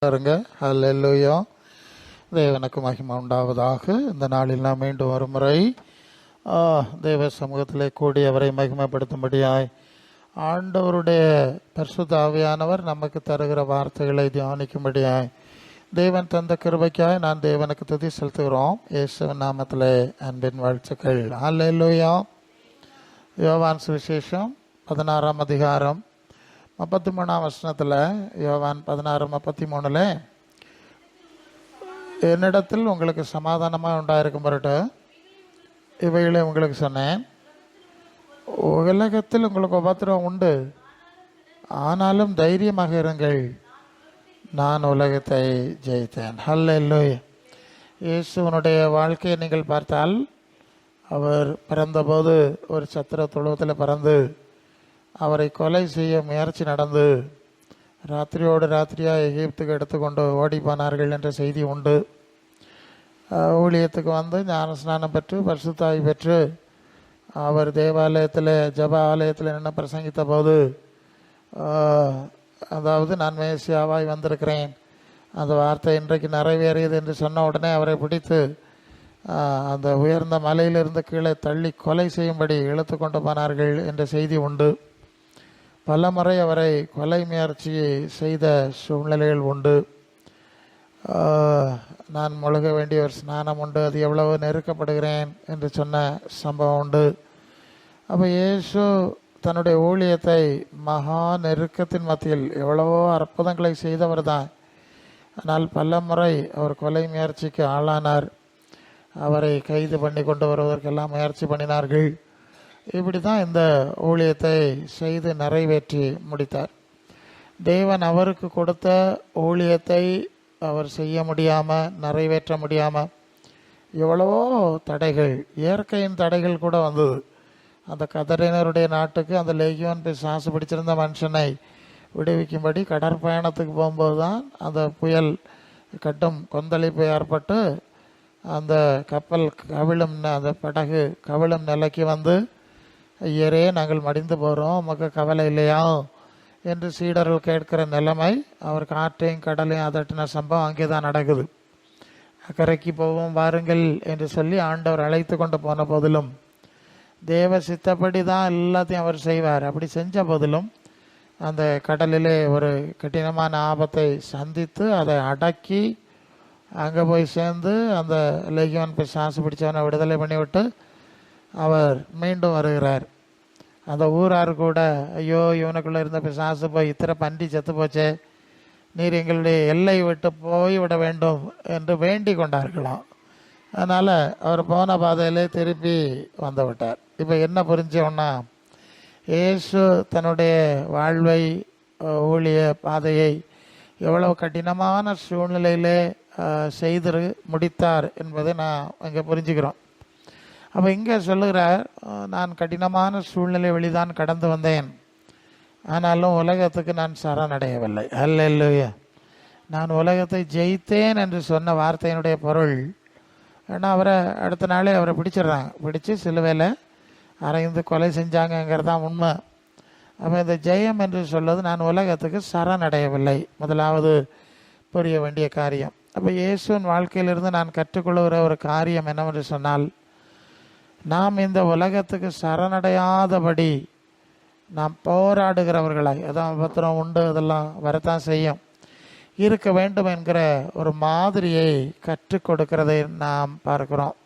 ஹல்லேலூயா. தேவனுக்கு மகிமை உண்டாவதாக. இந்த நாளில் நாம் மீண்டும் ஒரு முறை தேவ சமூகத்திலே கூடி அவரை மகிமைப்படுத்தும்படியாய் ஆண்டவருடைய பரிசுத்த ஆவியானவர் நமக்கு தருகிற வார்த்தைகளை தியானிக்கும்படியாய் தேவன் தந்த கிருபைக்காய் நான் தேவனுக்கு துதி செலுத்துகிறோம். இயேசுவின் நாமத்திலே அன்பின் வாழ்த்துக்கள். ஹல்லேலூயா. யோவான் சுவிசேஷம் 16ஆம் அதிகாரம் 33ஆம் வசனத்தில், யோவான் 16:33, என்னிடத்தில் உங்களுக்கு சமாதானமாக உண்டாயிருக்கும் பொருட்டு இவைகளை உங்களுக்கு சொன்னேன். உலகத்தில் உங்களுக்கு உபத்திரவம் உண்டு, ஆனாலும் தைரியமாக இருங்கள், நான் உலகத்தை ஜெயித்தேன். ஹல்லேலூயா. இயேசுவனுடைய வாழ்க்கையை நீங்கள் பார்த்தால், அவர் பிறந்தபோது ஒரு சத்திர தொழுவத்தில் பிறந்து அவரை கொலை செய்ய முயற்சி நடந்து ராத்திரியோடு ராத்திரியாக எகிப்துக்கு எடுத்துக்கொண்டு ஓடி போனார்கள் என்ற செய்தி உண்டு. ஊழியத்துக்கு வந்து ஞான ஸ்நானம் பெற்று பரிசுத்தாவி பெற்று அவர் தேவாலயத்தில் ஜப ஆலயத்தில் நின்று பிரசங்கித்த போது, அதாவது நான் மேசியாவாய் வந்திருக்கிறேன், அந்த வார்த்தை இன்றைக்கு நிறைவேறியது என்று சொன்ன உடனே அவரை பிடித்து அந்த உயர்ந்த மலையிலிருந்து கீழே தள்ளி கொலை செய்யும்படி இழுத்து கொண்டு போனார்கள் என்ற செய்தி உண்டு. பல முறை அவரை கொலை முயற்சி செய்த சூழ்நிலைகள் உண்டு. நான் முழுக வேண்டிய ஒரு ஸ்நானம் உண்டு, அது எவ்வளவு நெருக்கப்படுகிறேன் என்று சொன்ன சம்பவம் உண்டு. அப்போ இயேசு தன்னுடைய ஊழியத்தை மகா நெருக்கத்தின் மத்தியில் எவ்வளவோ அற்புதங்களை செய்தவர் தான். ஆனால் பல முறை அவர் கொலை முயற்சிக்கு ஆளானார். அவரை கைது பண்ணி கொண்டு வருவதற்கெல்லாம் முயற்சி பண்ணினார்கள். இப்படி தான் இந்த ஊழியத்தை செய்து நிறைவேற்றி முடித்தார். தேவன் அவருக்கு கொடுத்த ஊழியத்தை அவர் செய்ய முடியாமல், நிறைவேற்ற முடியாமல் எவ்வளவோ தடைகள், இயற்கையின் தடைகள் கூட வந்தது. அந்த கதறினருடைய நாட்டுக்கு அந்த லேகியோன் பிசாசு பிடிச்சிருந்த மனுஷனை விடுவிக்கும்படி கடற்பயணத்துக்கு போகும்போது தான் அந்த புயல் கட்டும் கொந்தளிப்பு ஏற்பட்டு அந்த கப்பல் கவிழும், அந்த படகு கவிழும் நிலைக்கு வந்து, ஐயரே நாங்கள் மடிந்து போகிறோம், உமக்கு கவலை இல்லையா என்று சீடர்கள் கேட்கிற நிலைமை, அவர் காற்றையும் கடலையும் அதட்டின சம்பவம் அங்கே தான் நடக்குது. அக்கறைக்கு போவோம் வாருங்கள் என்று சொல்லி ஆண்டவர் அழைத்து கொண்டு போன போதிலும், தேவ சித்தப்படி தான் எல்லாத்தையும் அவர் செய்வார். அப்படி செஞ்ச போதிலும் அந்த கடலிலே ஒரு கடினமான ஆபத்தை சந்தித்து அதை அடக்கி அங்கே போய் சேர்ந்து அந்த லேகியோன் பிசாசு பிடிச்சவனை விடுதலை பண்ணிவிட்டு அவர் மீண்டும் வருகிறார். அந்த ஊரார் கூட, ஐயோ இவனுக்குள்ளே இருந்த பிசாசு போய் இத்தனை பன்றி செத்து போச்சே, நீர் எங்களுடைய எல்லை விட்டு போய்விட வேண்டும் என்று வேண்டி கொண்டார்களாம். அதனால் அவர் போன பாதையிலே திருப்பி வந்து விட்டார். இப்போ என்ன புரிஞ்சோன்னா, இயேசு தன்னுடைய வாழ்வை, ஊழிய பாதையை எவ்வளவு கடினமான சூழ்நிலையிலே செய்து முடித்தார் என்பதை நான் இங்கே புரிஞ்சுக்கிறோம். அப்போ இங்கே சொல்லுகிறார், நான் கடினமான சூழ்நிலை வழிதான் கடந்து வந்தேன், ஆனாலும் உலகத்துக்கு நான் சரணடையவில்லை. ஹல்லேலூயா. நான் உலகத்தை ஜெயித்தேன் என்று சொன்ன வார்த்தையினுடைய பொருள், ஏன்னா அவரை அடுத்த நாளே அவரை பிடிச்சிடுறாங்க, பிடிச்சி சிலுவையில் அரைந்து கொலை செஞ்சாங்கங்கிறது தான் உண்மை. அப்போ இந்த ஜெயம் என்று சொல்வது, நான் உலகத்துக்கு சரணடையவில்லை, முதலாவது புரிய வேண்டிய காரியம். அப்போ இயேசுவின் வாழ்க்கையிலிருந்து நான் கற்றுக்கொள்கிற ஒரு காரியம் என்னவென்று சொன்னால், நாம் இந்த உலகத்துக்கு சரணடையாதபடி நாம் போராடுகிறவர்களாய், அதான் பத்திரம் உண்டு, அதெல்லாம் வரத்தான் செய்யும், இருக்க வேண்டும் என்கிற ஒரு மாதிரியை கற்றுக் கொடுக்கிறதை நாம் பார்க்கிறோம்.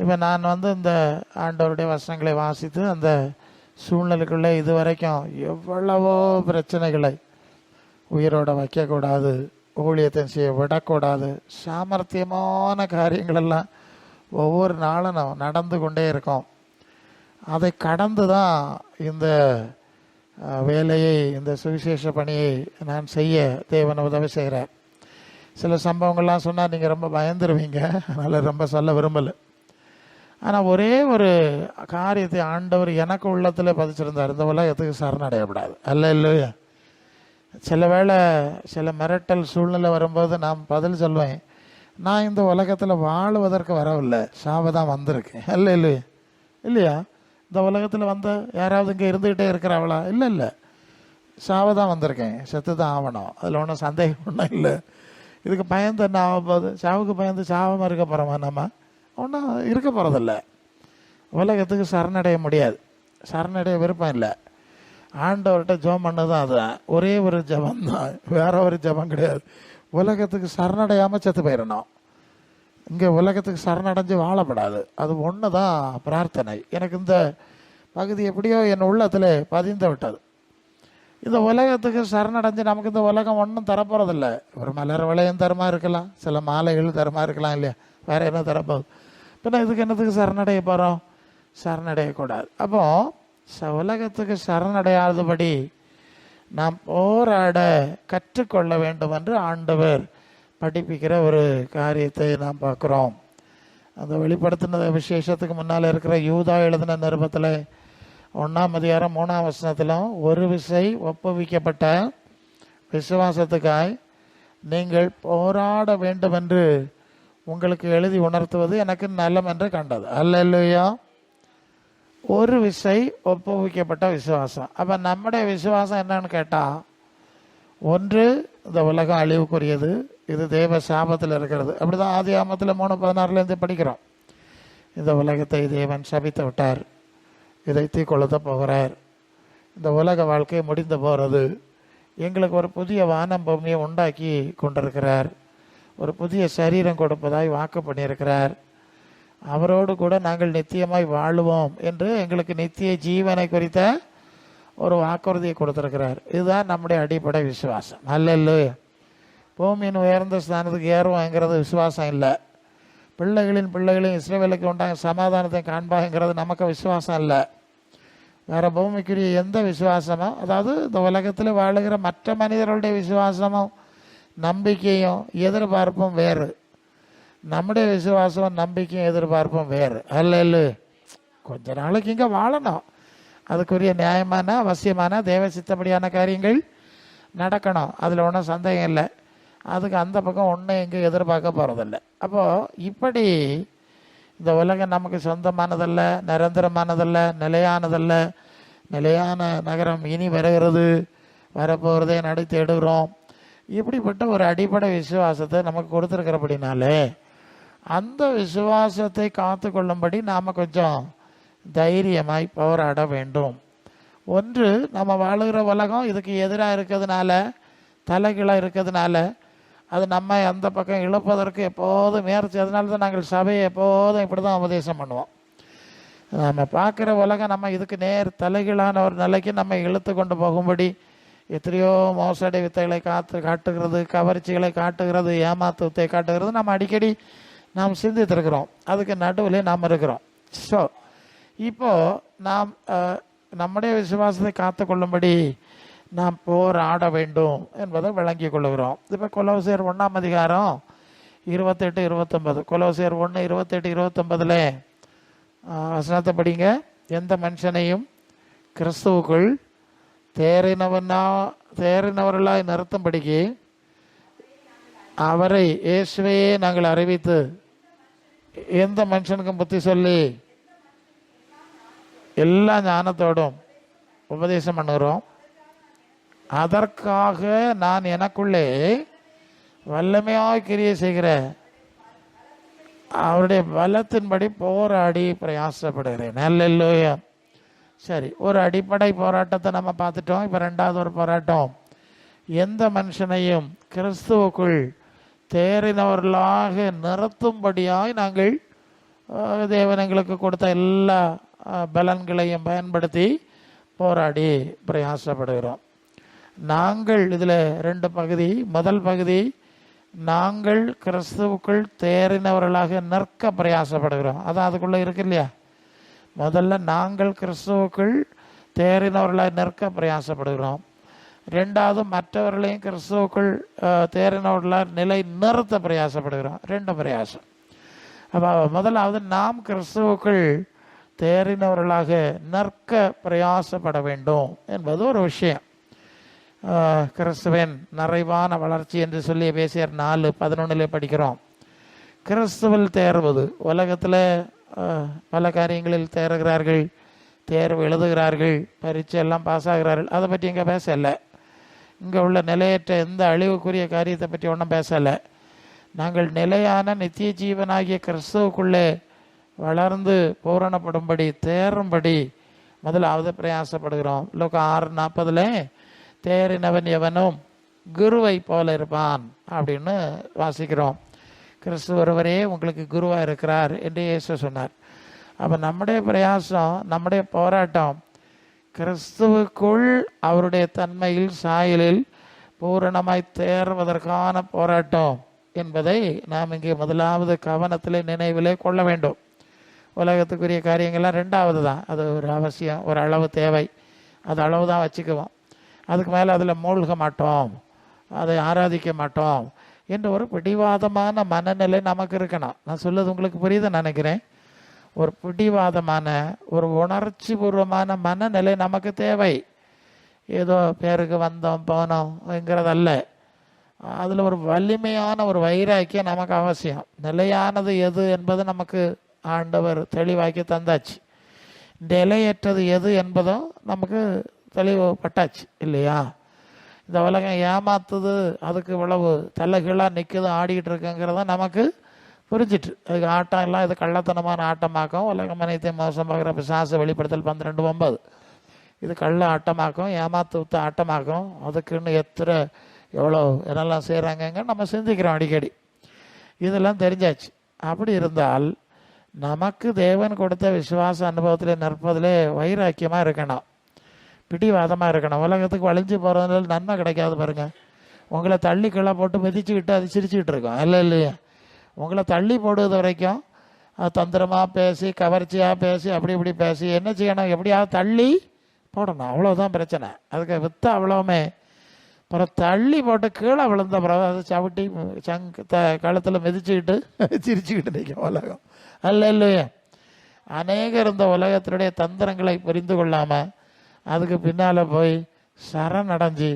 இப்போ நான் இந்த ஆண்டவருடைய வசனங்களை வாசித்து அந்த சூழ்நிலைக்குள்ளே இதுவரைக்கும் எவ்வளவோ பிரச்சனைகளை, உயிரோட வைக்கக்கூடாது, ஊழியத்தை செய்ய விடக்கூடாது, சாமர்த்தியமான காரியங்களெல்லாம் ஒவ்வொரு நாளும் நடந்து கொண்டே இருக்கோம். அதை கடந்து தான் இந்த வேலையை, இந்த சுவிசேஷ பணியை நான் செய்ய தேவனை உதவி செய்கிறார். சில சம்பவங்கள்லாம் சொன்னால் நீங்கள் ரொம்ப பயந்துருவீங்க, அதனால் ரொம்ப சொல்ல விரும்பலை. ஆனால் ஒரே ஒரு காரியத்தை ஆண்டவர் எனக்கு உள்ளத்தில் பதிச்சிருந்தார், இந்த உலகத்துக்கு சரணடையப்படாது. இல்லையா, சில வேளை சில மிரட்டல் சூழ்நிலை வரும்போது நான் பதில் சொல்வேன், நான் இந்த உலகத்தில் வாழுவதற்கு வரவில்லை, சாவ தான் வந்திருக்கேன். இல்லையா, இந்த உலகத்தில் யாராவது இங்கே இருந்துக்கிட்டே இருக்கிறாங்களா? இல்லை. சாவை தான் வந்திருக்கேன், செத்து தான் ஆகணும், அதில் ஒன்றும் சந்தேகம் ஒன்றும் இல்லை. இதுக்கு பயந்து என்ன ஆக போகுது? சாவுக்கு பயந்து சாவாமல் இருக்க போகிறோமா? நம்ம ஒன்றும் இருக்க போகிறதில்ல. உலகத்துக்கு சரணடைய முடியாது, சரணடைய விருப்பம் இல்லை. ஆண்டவர்கிட்ட ஜெபம் பண்ணதான், அதுதான் ஒரே ஒரு ஜெபம் தான், வேற ஒரு ஜெபம் கிடையாது. உலகத்துக்கு சரணடையாமல் செத்து போயிடணும். இங்கே உலகத்துக்கு சரணடைஞ்சு வாழப்படாது. அது ஒன்று தான் பிரார்த்தனை. எனக்கு இந்த பகுதி எப்படியோ என் உள்ளத்தில் பதிந்து விட்டது. இந்த உலகத்துக்கு சரணடைஞ்சு நமக்கு இந்த உலகம் ஒன்றும் தரப்போகிறதில்ல. ஒரு மலர் வளையம் தரமா இருக்கலாம், சில மாலைகள் தரமா இருக்கலாம், இல்லையா? வேற என்ன தரப்போகுது? பின்ன இதுக்கு என்னத்துக்கு சரணடைய போகிறோம்? சரணடையக்கூடாது. அப்போ உலகத்துக்கு சரணடையாதபடி நாம் போராட கற்றுக்கொள்ள வேண்டும் என்று ஆண்டவர் படிப்பிக்கிற ஒரு காரியத்தை நாம் பார்க்குறோம். அந்த வெளிப்படுத்தின விசேஷத்துக்கு முன்னால் இருக்கிற யூதா எழுதின நிருபத்தில் 1ஆம் அதிகாரம் 3ஆம் வசனத்திலும், ஒரு விசை ஒப்புவிக்கப்பட்ட விசுவாசத்துக்காய் நீங்கள் போராட வேண்டும் என்று உங்களுக்கு எழுதி உணர்த்துவது எனக்கு நலம் என்று கண்டது. அல்லேலூயா. ஒரு விசை ஒப்புவிக்கப்பட்ட விசுவாசம். அப்போ நம்முடைய விசுவாசம் என்னன்னு கேட்டால், ஒன்று இந்த உலகம் அழிவுக்குரியது, இது தேவ சாபத்தில் இருக்கிறது. அப்படிதான் ஆதியாகமத்தில் 3:16 படிக்கிறோம். இந்த உலகத்தை தேவன் சபித்து விட்டார், இதை தீக்கொளுத்த போகிறார், இந்த உலக வாழ்க்கை முடிந்து போகிறது, எங்களுக்கு ஒரு புதிய வானம் பூமியை உண்டாக்கி கொண்டிருக்கிறார், ஒரு புதிய சரீரம் கொடுப்பதாய் வாக்கு பண்ணியிருக்கிறார், அவரோடு கூட நாங்கள் நித்தியமாய் வாழுவோம் என்று எங்களுக்கு நித்திய ஜீவனை குறித்த ஒரு வாக்குறுதியை கொடுத்திருக்கிறார். இதுதான் நம்முடைய அடிப்படை விசுவாசம். அல்லேலூயா. பூமியின் உயர்ந்த ஸ்தானத்துக்கு ஏறுவோங்கிறது விசுவாசம் இல்லை. பிள்ளைகளின் இஸ்ரவேலுக்கு உண்டாக சமாதானத்தை காண்பாங்கிறது நமக்கு விசுவாசம் இல்லை. வேறு பூமிக்குரிய எந்த விசுவாசமோ, அதாவது இந்த உலகத்தில் வாழுகிற மற்ற மனிதர்களுடைய விசுவாசமும் நம்பிக்கையும் எதிர்பார்ப்பும் வேறு. நம்முடைய விசுவாசம் நம்பிக்கையும் எதிர்பார்ப்பும் வேறு. அல்ல கொஞ்ச நாளைக்கு இங்கே வாழணும், அதுக்குரிய நியாயமான அவசியமான தேவ சித்தப்படியான காரியங்கள் நடக்கணும், அதில் ஒன்றும் சந்தேகம் இல்லை. அதுக்கு அந்த பக்கம் ஒன்றும் எங்கே எதிர்பார்க்க போகிறதில்ல. அப்போது இப்படி இந்த உலகம் நமக்கு சொந்தமானதல்ல, நிரந்தரமானதல்ல, நிலையானதல்ல. நிலையான நகரம் இனி வருகிறது, வரப்போகிறதே நடத்தி எடுக்கிறோம். இப்படிப்பட்ட ஒரு அடிப்படை விசுவாசத்தை நமக்கு கொடுத்துருக்கிறபடினாலே அந்த விசுவாசத்தை காத்து கொள்ளும்படி நாம் கொஞ்சம் தைரியமாய் போராட வேண்டும். ஒன்று, நம்ம வாழுகிற உலகம் இதுக்கு எதிராக இருக்கிறதுனால, தலைகீழாக இருக்கிறதுனால, அது நம்ம அந்த பக்கம் இழுப்பதற்கு எப்போதும் முயற்சி. அதனால தான் நாங்கள் சபையை எப்போதும் இப்படி தான் உபதேசம் பண்ணுவோம். நம்ம பார்க்குற உலகம் நம்ம இதுக்கு நேர் தலைகீழான ஒரு நிலைக்கு நம்ம இழுத்து கொண்டு போகும்படி எத்தனையோ மோசடி வித்தைகளை காட்டுகிறது, கவர்ச்சிகளை காட்டுகிறது, ஏமாத்துவத்தை காட்டுகிறது. நம்ம அடிக்கடி நாம் சிந்தித்திருக்கிறோம், அதுக்கு நடுவில் நாம் இருக்கிறோம். ஸோ இப்போது நாம் நம்முடைய விசுவாசத்தை காத்து கொள்ளும்படி நாம் போராட வேண்டும் என்பதை விளங்கி கொள்ளுகிறோம். இப்போ கொலோசியர் 1ஆம் அதிகாரம் 28-29, கொலோசியர் 1:28-29 வசனத்தை படிங்க. எந்த மனுஷனையும் கிறிஸ்துவுக்குள் தேறினவர்களாய் நிறுத்தும்படிக்கு அவரை இயேசுவையே நாங்கள் அறிவித்து எந்த மனுஷனுக்கும் புத்தி சொல்லி எல்லா ஞானத்தோடும் உபதேசம் பண்ணுகிறோம். அதற்காக நான் எனக்குள்ளே வல்லமையாக கிரியை செய்கிற அவருடைய பலத்தின்படி போராடி பிரயாசப்படுகிறேன். அல்லேலூயா. சரி, ஒரு அடிப்படை போராட்டத்தை நம்ம பார்த்துட்டோம். இப்போ ரெண்டாவது ஒரு போராட்டம், எந்த மனுஷனையும் கிறிஸ்துவுக்குள் தேறினவர்களாக நிறுத்தும்படியாய் நாங்கள் தேவன் எங்களுக்கு கொடுத்த எல்லா பலன்களையும் பயன்படுத்தி போராடி பிரயாசப்படுகிறோம். நாங்கள் இதில் 2 பகுதி. முதல் பகுதி, நாங்கள் கிறிஸ்துவுக்குள் தேறினவர்களாக நிற்க பிரயாசப்படுகிறோம். அதான் அதுக்குள்ளே இருக்கு இல்லையா? முதல்ல நாங்கள் கிறிஸ்துவுக்குள் தேறினவர்களாக நிற்க பிரயாசப்படுகிறோம். ரெண்டாவது, மற்றவர்களையும் கிறிஸ்துவுக்குள் தேறினவர்களாக நிலை நிறுத்த பிரயாசப்படுகிறோம். 2 பிரயாசம். அப்போ முதலாவது, நாம் கிறிஸ்துவுக்குள் தேறினவர்களாக நிற்க பிரயாசப்பட வேண்டும் என்பது ஒரு விஷயம். கிறிஸ்துவின் நிறைவான வளர்ச்சி என்று சொல்லி எபேசியர் 4:11 படிக்கிறோம். கிறிஸ்துவில் தேர்வது, உலகத்தில் பல காரியங்களில் தேறுகிறார்கள், தேர்வு எழுதுகிறார்கள், பரீட்சை எல்லாம் பாஸ் ஆகிறார்கள், அதை பற்றி இங்கே பேசலை. இங்கே உள்ள நிலையற்ற எந்த அழிவுக்குரிய காரியத்தை பற்றி ஒன்றும் பேசலை. நாங்கள் நிலையான நித்திய ஜீவனாகிய கிறிஸ்துவுக்குள்ளே வளர்ந்து பூரணப்படும்படி தேரும்படி முதலாவது பிரயாசப்படுகிறோம். லோகா 6:40 தேறினவன் எவனும் குருவை போல இருப்பான் அப்படின்னு வாசிக்கிறோம். கிறிஸ்து ஒருவரே உங்களுக்கு குருவாக இருக்கிறார் என்று இயேசு சொன்னார். அப்போ நம்முடைய பிரயாசம், நம்முடைய போராட்டம் கிறிஸ்துவுக்குள் அவருடைய தன்மையில் சாயலில் பூரணமாய் தேர்வதற்கான போராட்டம் என்பதை நாம் இங்கே முதலாவது கவனத்தில் நினைவிலே கொள்ள வேண்டும். உலகத்துக்குரிய காரியங்கள்லாம் ரெண்டாவது தான். அது ஒரு அவசியம், ஒரு அளவு தேவை. அது அளவு தான் வச்சுக்குவோம். அதுக்கு மேலே அதில் மூழ்க மாட்டோம், அதை ஆராதிக்க மாட்டோம் என்ற ஒரு பிடிவாதமான மனநிலை நமக்கு இருக்கணும். நான் சொல்வது உங்களுக்கு புரியுதுன்னு நினைக்கிறேன். ஒரு பிடிவாதமான, ஒரு உணர்ச்சி பூர்வமான மனநிலை நமக்கு தேவை. ஏதோ பேருக்கு வந்தோம் போனோம்ங்கிறதல்ல. அதில் ஒரு வலிமையான ஒரு வைராக்கியம் நமக்கு அவசியம். நிலையானது எது என்பது நமக்கு ஆண்டவர் தெளிவாக்கி தந்தாச்சு. நிலையற்றது எது என்பதும் நமக்கு தெளிவுபட்டாச்சு இல்லையா? இந்த உலகம் ஏமாத்துது, அதுக்கு இவ்வளவு தலைகீழாக நிற்குது, ஆடிக்கிட்டு இருக்குங்கிறத நமக்கு புரிஞ்சிட்டு, அதுக்கு ஆட்டம் எல்லாம் இது கள்ளத்தனமான ஆட்டமாக்கும். உலகம் அனைத்தையும் மோசம் பார்க்குற பிசாசு வெளிப்படுத்தல் 12:9. இது கள்ள ஆட்டமாக்கும், ஏமாத்து ஆட்டமாக்கும். அதுக்குன்னு எவ்வளோ என்னெல்லாம் செய்கிறாங்கங்க நம்ம சிந்திக்கிறோம் அடிக்கடி. இதெல்லாம் தெரிஞ்சாச்சு. அப்படி இருந்தால் நமக்கு தேவன் கொடுத்த விசுவாச அனுபவத்தில் நிற்பதிலே வைராக்கியமாக இருக்கணும், பிடிவாதமாக இருக்கணும். உலகத்துக்கு வளைஞ்சு போகிறதுனால நன்மை கிடைக்காது பாருங்கள். உங்களை தள்ளி கீழே போட்டு மிதிச்சுக்கிட்டு அது சிரிச்சுக்கிட்டு இருக்கோம் இல்லையா? உங்களை தள்ளி போடுவது வரைக்கும் தந்திரமாக பேசி, கவர்ச்சியாக பேசி, அப்படி இப்படி பேசி என்ன செய்யணும்? எப்படியாவது தள்ளி போடணும், அவ்வளோதான் பிரச்சனை. அதுக்கு வித்த அவ்வளோவுமே. அப்புறம் தள்ளி போட்டு கீழே விழுந்த பிறகு அதை சவிட்டி கழுத்தில் மிதிச்சுக்கிட்டு சிரிச்சுக்கிட்டு நிற்கும் உலகம் இல்லையா? அநேகர் இந்த உலகத்தினுடைய தந்திரங்களை புரிந்து கொள்ளாமல் அதுக்கு பின்னால் போய் சரணடைஞ்சு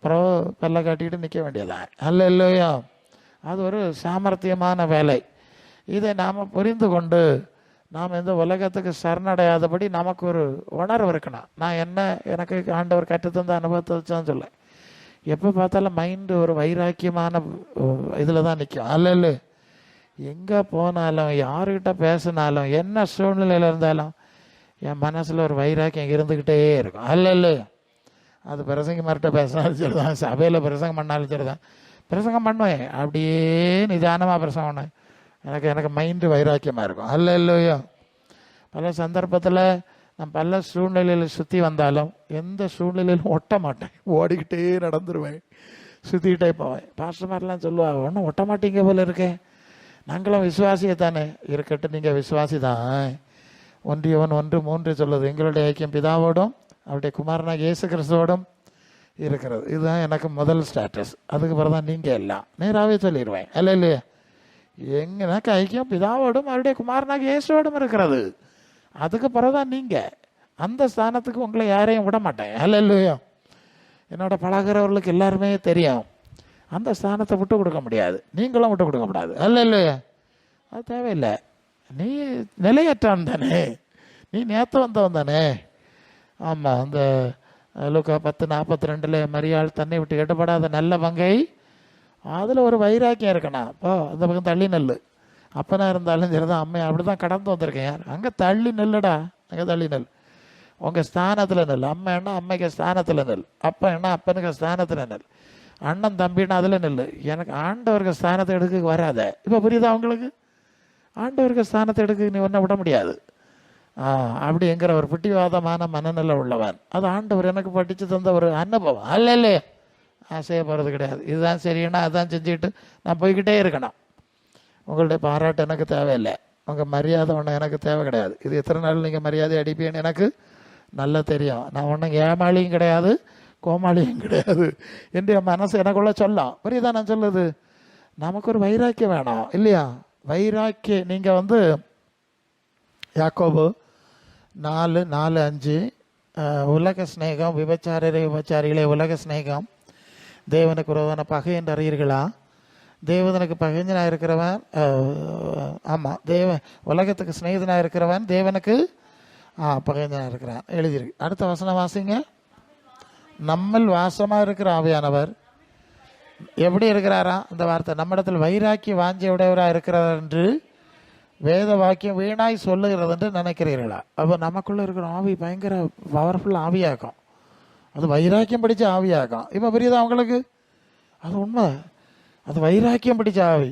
பிறகு பல்ல காட்டிக்கிட்டு நிற்க வேண்டியதான் இல்லையா? அது ஒரு சாமர்த்தியமான வேலை. இதை நாம் புரிந்து கொண்டு நாம் இந்த உலகத்துக்கு சரணடையாதபடி நமக்கு ஒரு உணர்வு இருக்கணும். நான் எனக்கு ஆண்டவர் கற்றுத்தந்த அனுபவத்தை வச்சான்னு சொல்ல, எப்போ பார்த்தாலும் மைண்டு ஒரு வைராக்கியமான இதில் தான் நிற்கும் அல்ல. எங்கே போனாலும், யாருக்கிட்ட பேசினாலும், என்ன சூழ்நிலையில் இருந்தாலும் என் மனசில் ஒரு வைராக்கியம் இருந்துக்கிட்டே இருக்கும் அல்ல. அது பிரசங்கமார்கிட்ட பேசினாலும் சரி தான், சபையில் பிரசங்கம் பண்ணாலும் சரி தான், பிரசங்கம் பண்ணுவேன் அப்படியே நிதானமாக பிரசங்கம் பண்ணேன். எனக்கு மைண்டு வைராக்கியமாக இருக்கும் அல்லையோ. பல சந்தர்ப்பத்தில் நான் பல சூழ்நிலையில் சுற்றி வந்தாலும் எந்த சூழ்நிலையிலும் ஒட்ட மாட்டேன், ஓடிக்கிட்டே நடந்துருவேன், சுற்றிக்கிட்டே போவேன். பாஸ்டர்மாரெலாம் சொல்லுவாங்க, ஒன்றும் ஒட்ட மாட்டீங்க போல இருக்கேன். நாங்களும் விசுவாசியை தானே. இருக்கட்டும், நீங்கள் விசுவாசி தான். 1 யோவான் 1:3 சொல்லுது, எங்களுடைய ஐக்கியம் பிதாவோடும் அவருடைய குமாரனாக இயேசு கிறிஸ்துவோடும் இருக்கிறது. இதுதான் எனக்கு முதல் ஸ்டேட்டஸ். அதுக்கு பிறகு தான் நீங்கள் எல்லாம் நேராகவே சொல்லிடுவேன் இல்லையா? எனக்கு ஐக்கியம் பிதாவோடும் அவருடைய குமாரனாக இயேசுவோடும் இருக்கிறது. அதுக்கு பிறகுதான் நீங்கள். அந்த ஸ்தானத்துக்கு உங்களை யாரையும் விட மாட்டேன் இல்லையா? என்னோட பழகிறவர்களுக்கு எல்லாருமே தெரியும், அந்த ஸ்தானத்தை விட்டு கொடுக்க முடியாது, நீங்களும் விட்டு கொடுக்க முடியாது இல்லையா? அது தேவையில்லை. நீ நிலையற்றான் தானே, நீ நேற்று வந்தவன் தானே. ஆமாம், அந்த லூக்கா 10:42 மரியாள் தன்னை விட்டு எடுபடாத நல்ல பங்கை, அதில் ஒரு வைராக்கியம் இருக்கணும். அப்போ அந்த பக்கம் தள்ளி நெல். அப்பனா இருந்தாலும் சரிதான், அம்மை அப்படி தான் கடந்து வந்திருக்கேன். யார் அங்கே தள்ளி நெல்லுடா, அங்கே தள்ளி நெல். உங்கள் ஸ்தானத்தில் நெல். அம்மா என்ன அம்மைக்கு ஸ்தானத்தில் நெல், அப்பா என்ன அப்பனுக்கு ஸ்தானத்தில் நெல், அண்ணன் தம்பின்னா அதில் நெல். எனக்கு ஆண்டவருக்கு ஸ்தானத்தை எடுக்க வராத. இப்போ புரியுதா உங்களுக்கு? ஆண்டவருக்கு ஸ்தானத்தை எடுக்க நீ ஒன்றை விட முடியாது. அப்படிங்கிற ஒரு பிடிவாதமான மனநிலை உள்ளவன். அது ஆண்டவர் எனக்கு படித்து தந்த ஒரு அனுபவம் அல்ல. ஆசைய போகிறது கிடையாது. இதுதான் சரின்னா அதான் செஞ்சுக்கிட்டு நான் போய்கிட்டே இருக்கணும். உங்களுடைய பாராட்டு எனக்கு தேவையில்லை, உங்கள் மரியாதை ஒன்றும் எனக்கு தேவை கிடையாது. இது எத்தனை நாள் நீங்கள் மரியாதை அடிப்பீன்னு எனக்கு நல்லா தெரியும். நான் ஒன்றும் ஏமாளியும் கிடையாது, கோமாளியும் கிடையாது என்று என் மனசு எனக்குள்ள சொல்லும். புரியுதா நான் சொல்லுது? நமக்கு ஒரு வைராக்கியம் வேணும் இல்லையா? வைராக்கியம். நீங்கள் யாக்கோபு 4:4-5 உலக ஸ்நேகம் விபச்சாரிகளே, உலக ஸ்நேகம் தேவனுக்கு விரோதான பகை என்று அறியீர்களா? தேவனுக்கு பகைஞ்சனாக இருக்கிறவன், ஆமாம், உலகத்துக்கு ஸ்நேகிதனாக இருக்கிறவன் தேவனுக்கு பகைஞ்சனாக இருக்கிறான் எழுதியிருக்கு. அடுத்த வசனம் வாசிங்க. நம்மில் வாசமாக இருக்கிற ஆவியானவர் எப்படி இருக்கிறாரா? அந்த வார்த்தை நம்மிடத்தில் வைராக்கிய வாஞ்சை உடையவராக இருக்கிறார் என்று வேத வாக்கியம் வீணாய் சொல்லுகிறது என்று நினைக்கிறீர்களா? அப்போ நமக்குள்ளே இருக்கிற ஆவி பயங்கர பவர்ஃபுல் ஆவியாக்கும். அது வைராக்கியம் பிடிச்ச ஆவியாக்கும். இப்போ புரியுதா அவங்களுக்கு? அது உண்மை. அது வைராக்கியம் பிடிச்ச ஆவி.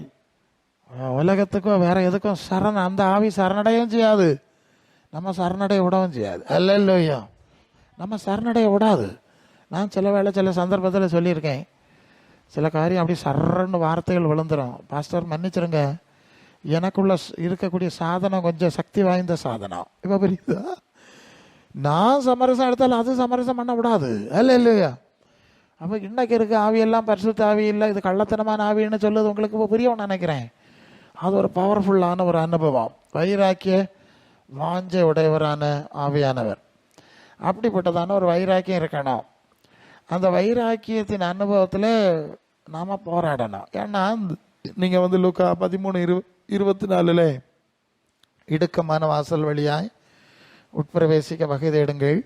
உலகத்துக்கும் வேற எதுக்கும் அந்த ஆவி சரணடையவும் செய்யாது, நம்ம சரணடைய விடவும் செய்யாது. அல்லையா? நம்ம சரணடைய விடாது. நான் சில வேளை சில சந்தர்ப்பத்தில் சொல்லியிருக்கேன், சில காரியம் அப்படி சரன்னு வார்த்தைகள் விழுந்துடும். பாஸ்டர் மன்னிச்சிருங்க, எனக்குள்ள இருக்கக்கூடிய சாதனம் கொஞ்சம் சக்தி வாய்ந்த சாதனம். இப்போ புரியுதா? நான் சமரசம் எடுத்தாலும் அது சமரசம் பண்ண விடாது. இல்லையா? அப்போ இன்னைக்கு இருக்க ஆவியெல்லாம் பரிசுத்த ஆவி இல்லை, இது கள்ளத்தனமான ஆவின்னு சொல்லுது உங்களுக்கு இப்போ புரியவும் நினைக்கிறேன். அது ஒரு பவர்ஃபுல்லான ஒரு அனுபவம். வைராக்கிய வாஞ்சை உடையவரான ஆவியானவர். அப்படிப்பட்டதான ஒரு வைராக்கியம் இருக்கணும். அந்த வைராக்கியத்தின் அனுபவத்தில் நாம் போராடணும். ஏன்னா நீங்கள் லூக்கா 13:24 இடுக்கமான வாசல் வழியாய் உட்பிரவேசிக்க வகை தேடுங்கள்,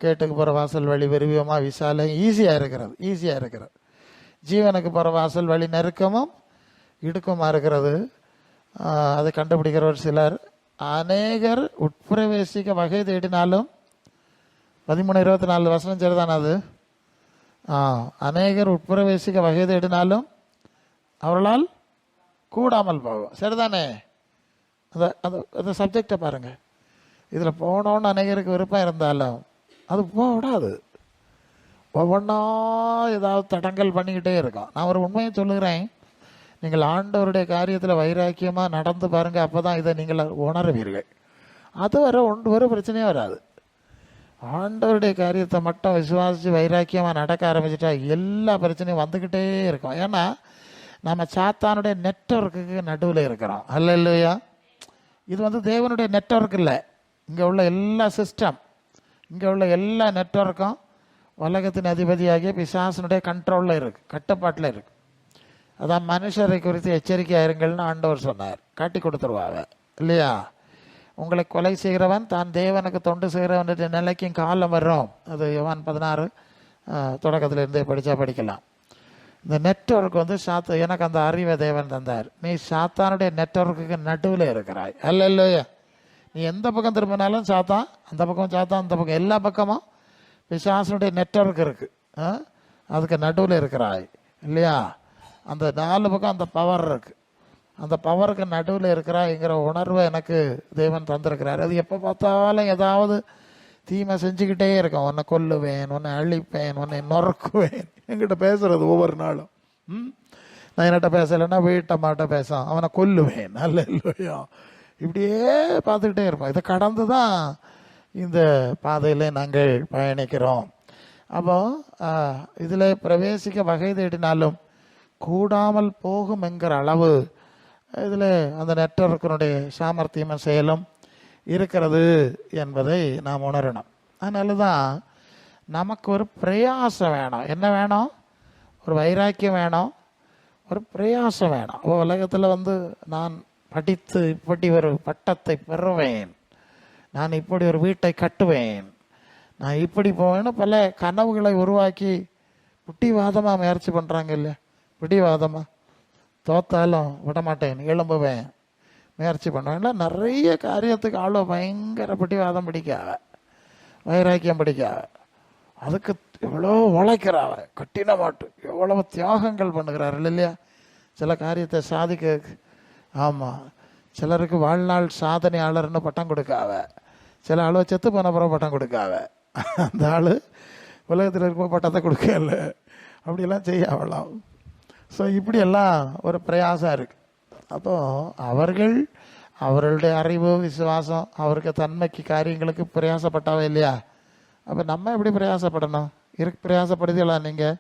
கேட்டுக்கு போகிற வாசல் வழி விரும்பியமாக விசால ஈஸியாக இருக்கிறது. ஜீவனுக்கு போகிற வாசல் வழி நெருக்கமும் இடுக்கமாக இருக்கிறது. அதை கண்டுபிடிக்கிறவர் சிலர். அநேகர் உட்பிரவேசிக்க வகை தேடினாலும் 13:24 சரிதானே அது? அநேகர் உட்பிரவேசிக்க வகை தேடினாலும் அவர்களால் கூடாமல் போகும். சரிதானே? அந்த சப்ஜெக்டை பாருங்கள். இதில் போனோன்னு அநேகருக்கு விருப்பம் இருந்தாலும் அது போக விடாது. ஒவ்வொன்றா ஏதாவது தடங்கல் பண்ணிக்கிட்டே இருக்கும். நான் ஒரு உண்மையை சொல்லுகிறேன், நீங்கள் ஆண்டவருடைய காரியத்தில் வைராக்கியமாக நடந்து பாருங்கள், அப்போ தான் இதை நீங்கள் உணர்வீர்கள். அது ஒரு பிரச்சனையும் வராது. ஆண்டவருடைய காரியத்தை மட்டும் விசுவாசித்து வைராக்கியமாக நடக்க ஆரம்பிச்சிட்டா எல்லா பிரச்சனையும் வந்துக்கிட்டே இருக்கும். ஏன்னா நம்ம சாத்தானுடைய நெட்வொர்க்குக்கு நடுவில் இருக்கிறோம். அல்லையா? இது தேவனுடைய நெட்வொர்க் இல்லை. இங்கே உள்ள எல்லா சிஸ்டம், இங்கே உள்ள எல்லா நெட்வொர்க்கும் உலகத்தின் அதிபதியாகிய பிசாசனுடைய கண்ட்ரோலில் இருக்குது, கட்டுப்பாட்டில் இருக்குது. அதான் மனுஷரை குறித்து எச்சரிக்கையாக இருங்கள்னு ஆண்டவர் சொன்னார். காட்டி கொடுத்துருவாங்க இல்லையா? உங்களை கொலை செய்கிறவன் தான் தேவனுக்கு தொண்டு செய்கிறவனுடைய நிலைக்கும் காலம் வரும். அது யோவான் 16 தொடக்கத்தில் இருந்தே படிக்கலாம். இந்த நெட்வொர்க் எனக்கு அந்த அறிவை தேவன் தந்தார். நீ சாத்தானுடைய நெட்வொர்க்குக்கு நடுவில் இருக்கிறாய். இல்லையா? நீ எந்த பக்கம் திரும்பினாலும் சாத்தான், அந்த பக்கம் சாத்தான், அந்த பக்கம் எல்லா பக்கமும் பிசாசனுடைய நெட்வொர்க் இருக்குது. அதுக்கு நடுவில் இருக்கிறாய் இல்லையா? அந்த 4 பக்கம் அந்த பவர் இருக்குது. அந்த பவருக்கு நடுவில் இருக்கிறாய்ங்கிற உணர்வை எனக்கு தேவன் தந்திருக்கிறார். அது எப்போ பார்த்தாலும் ஏதாவது தீமை செஞ்சுக்கிட்டே இருக்கும். உன்னை கொல்லுவேன், உன்னை அழிப்பேன், உன்னை நொறுக்குவேன். என்கிட்ட பேசுறது ஒவ்வொரு நாளும். நான் என்கிட்ட பேசலைன்னா வீட்டம்மாட்ட பேசான், அவனை கொல்லுவேன். நல்ல இல்லையா? இப்படியே பார்த்துக்கிட்டே இருப்போம். இதை கடந்து தான் இந்த பாதையில் நாங்கள் பயணிக்கிறோம். அப்போ இதில் பிரவேசிக்க வகை தேடினாலும் கூடாமல் போகும் என்கிற அளவு இதில் அந்த நெட்வொர்க்கினுடைய சாமர்த்தியமும் செயலும் இருக்கிறது என்பதை நாம் உணரணும். அதனால தான் நமக்கு ஒரு பிரயாசம் வேணும். என்ன வேணும்? ஒரு வைராக்கியம் வேணும், ஒரு பிரயாசம் வேணும். உலகத்தில் நான் படித்து இப்படி ஒரு பட்டத்தை பெறுவேன், நான் இப்படி ஒரு வீட்டை கட்டுவேன், நான் இப்படி போவேன்னு பல கனவுகளை உருவாக்கி புட்டிவாதமாக முயற்சி பண்ணுறாங்க இல்லையா? பிடிவாதமாக தோத்தாலும் விடமாட்டேன், எழும்புவேன், முயற்சி பண்ணுவேன். நிறைய காரியத்துக்கு ஆளோ பயங்கர பிடிவாதம் பிடிக்காவ, வைராக்கியம் பிடிக்காவ. அதுக்கு எவ்வளோ உழைக்கிறாவ, கட்டினமாட்டு எவ்வளவு தியாகங்கள் பண்ணுகிறார்கள் இல்லையா? சில காரியத்தை சாதிக்க. ஆமாம், சிலருக்கு வாழ்நாள் சாதனையாளர்னு பட்டம் கொடுக்காவ, சில ஆளோ செத்து போன பிறகு பட்டம் கொடுக்காவ. அந்த ஆள் உலகத்தில் இருக்கும்போது பட்டத்தை கொடுக்கல, அப்படியெல்லாம் செய்ய ஆகலாம். ஸோ இப்படியெல்லாம் ஒரு பிரயாசம் இருக்குது. அப்போது அவர்களுடைய அறிவு, விசுவாசம், அவருக்கு தன்மைக்கு காரியங்களுக்கு பிரயாசப்பட்டாவே இல்லையா? அப்போ நம்ம எப்படி பிரயாசப்படணும்? பிரயாசப்படுத்தலாம். நீங்கள்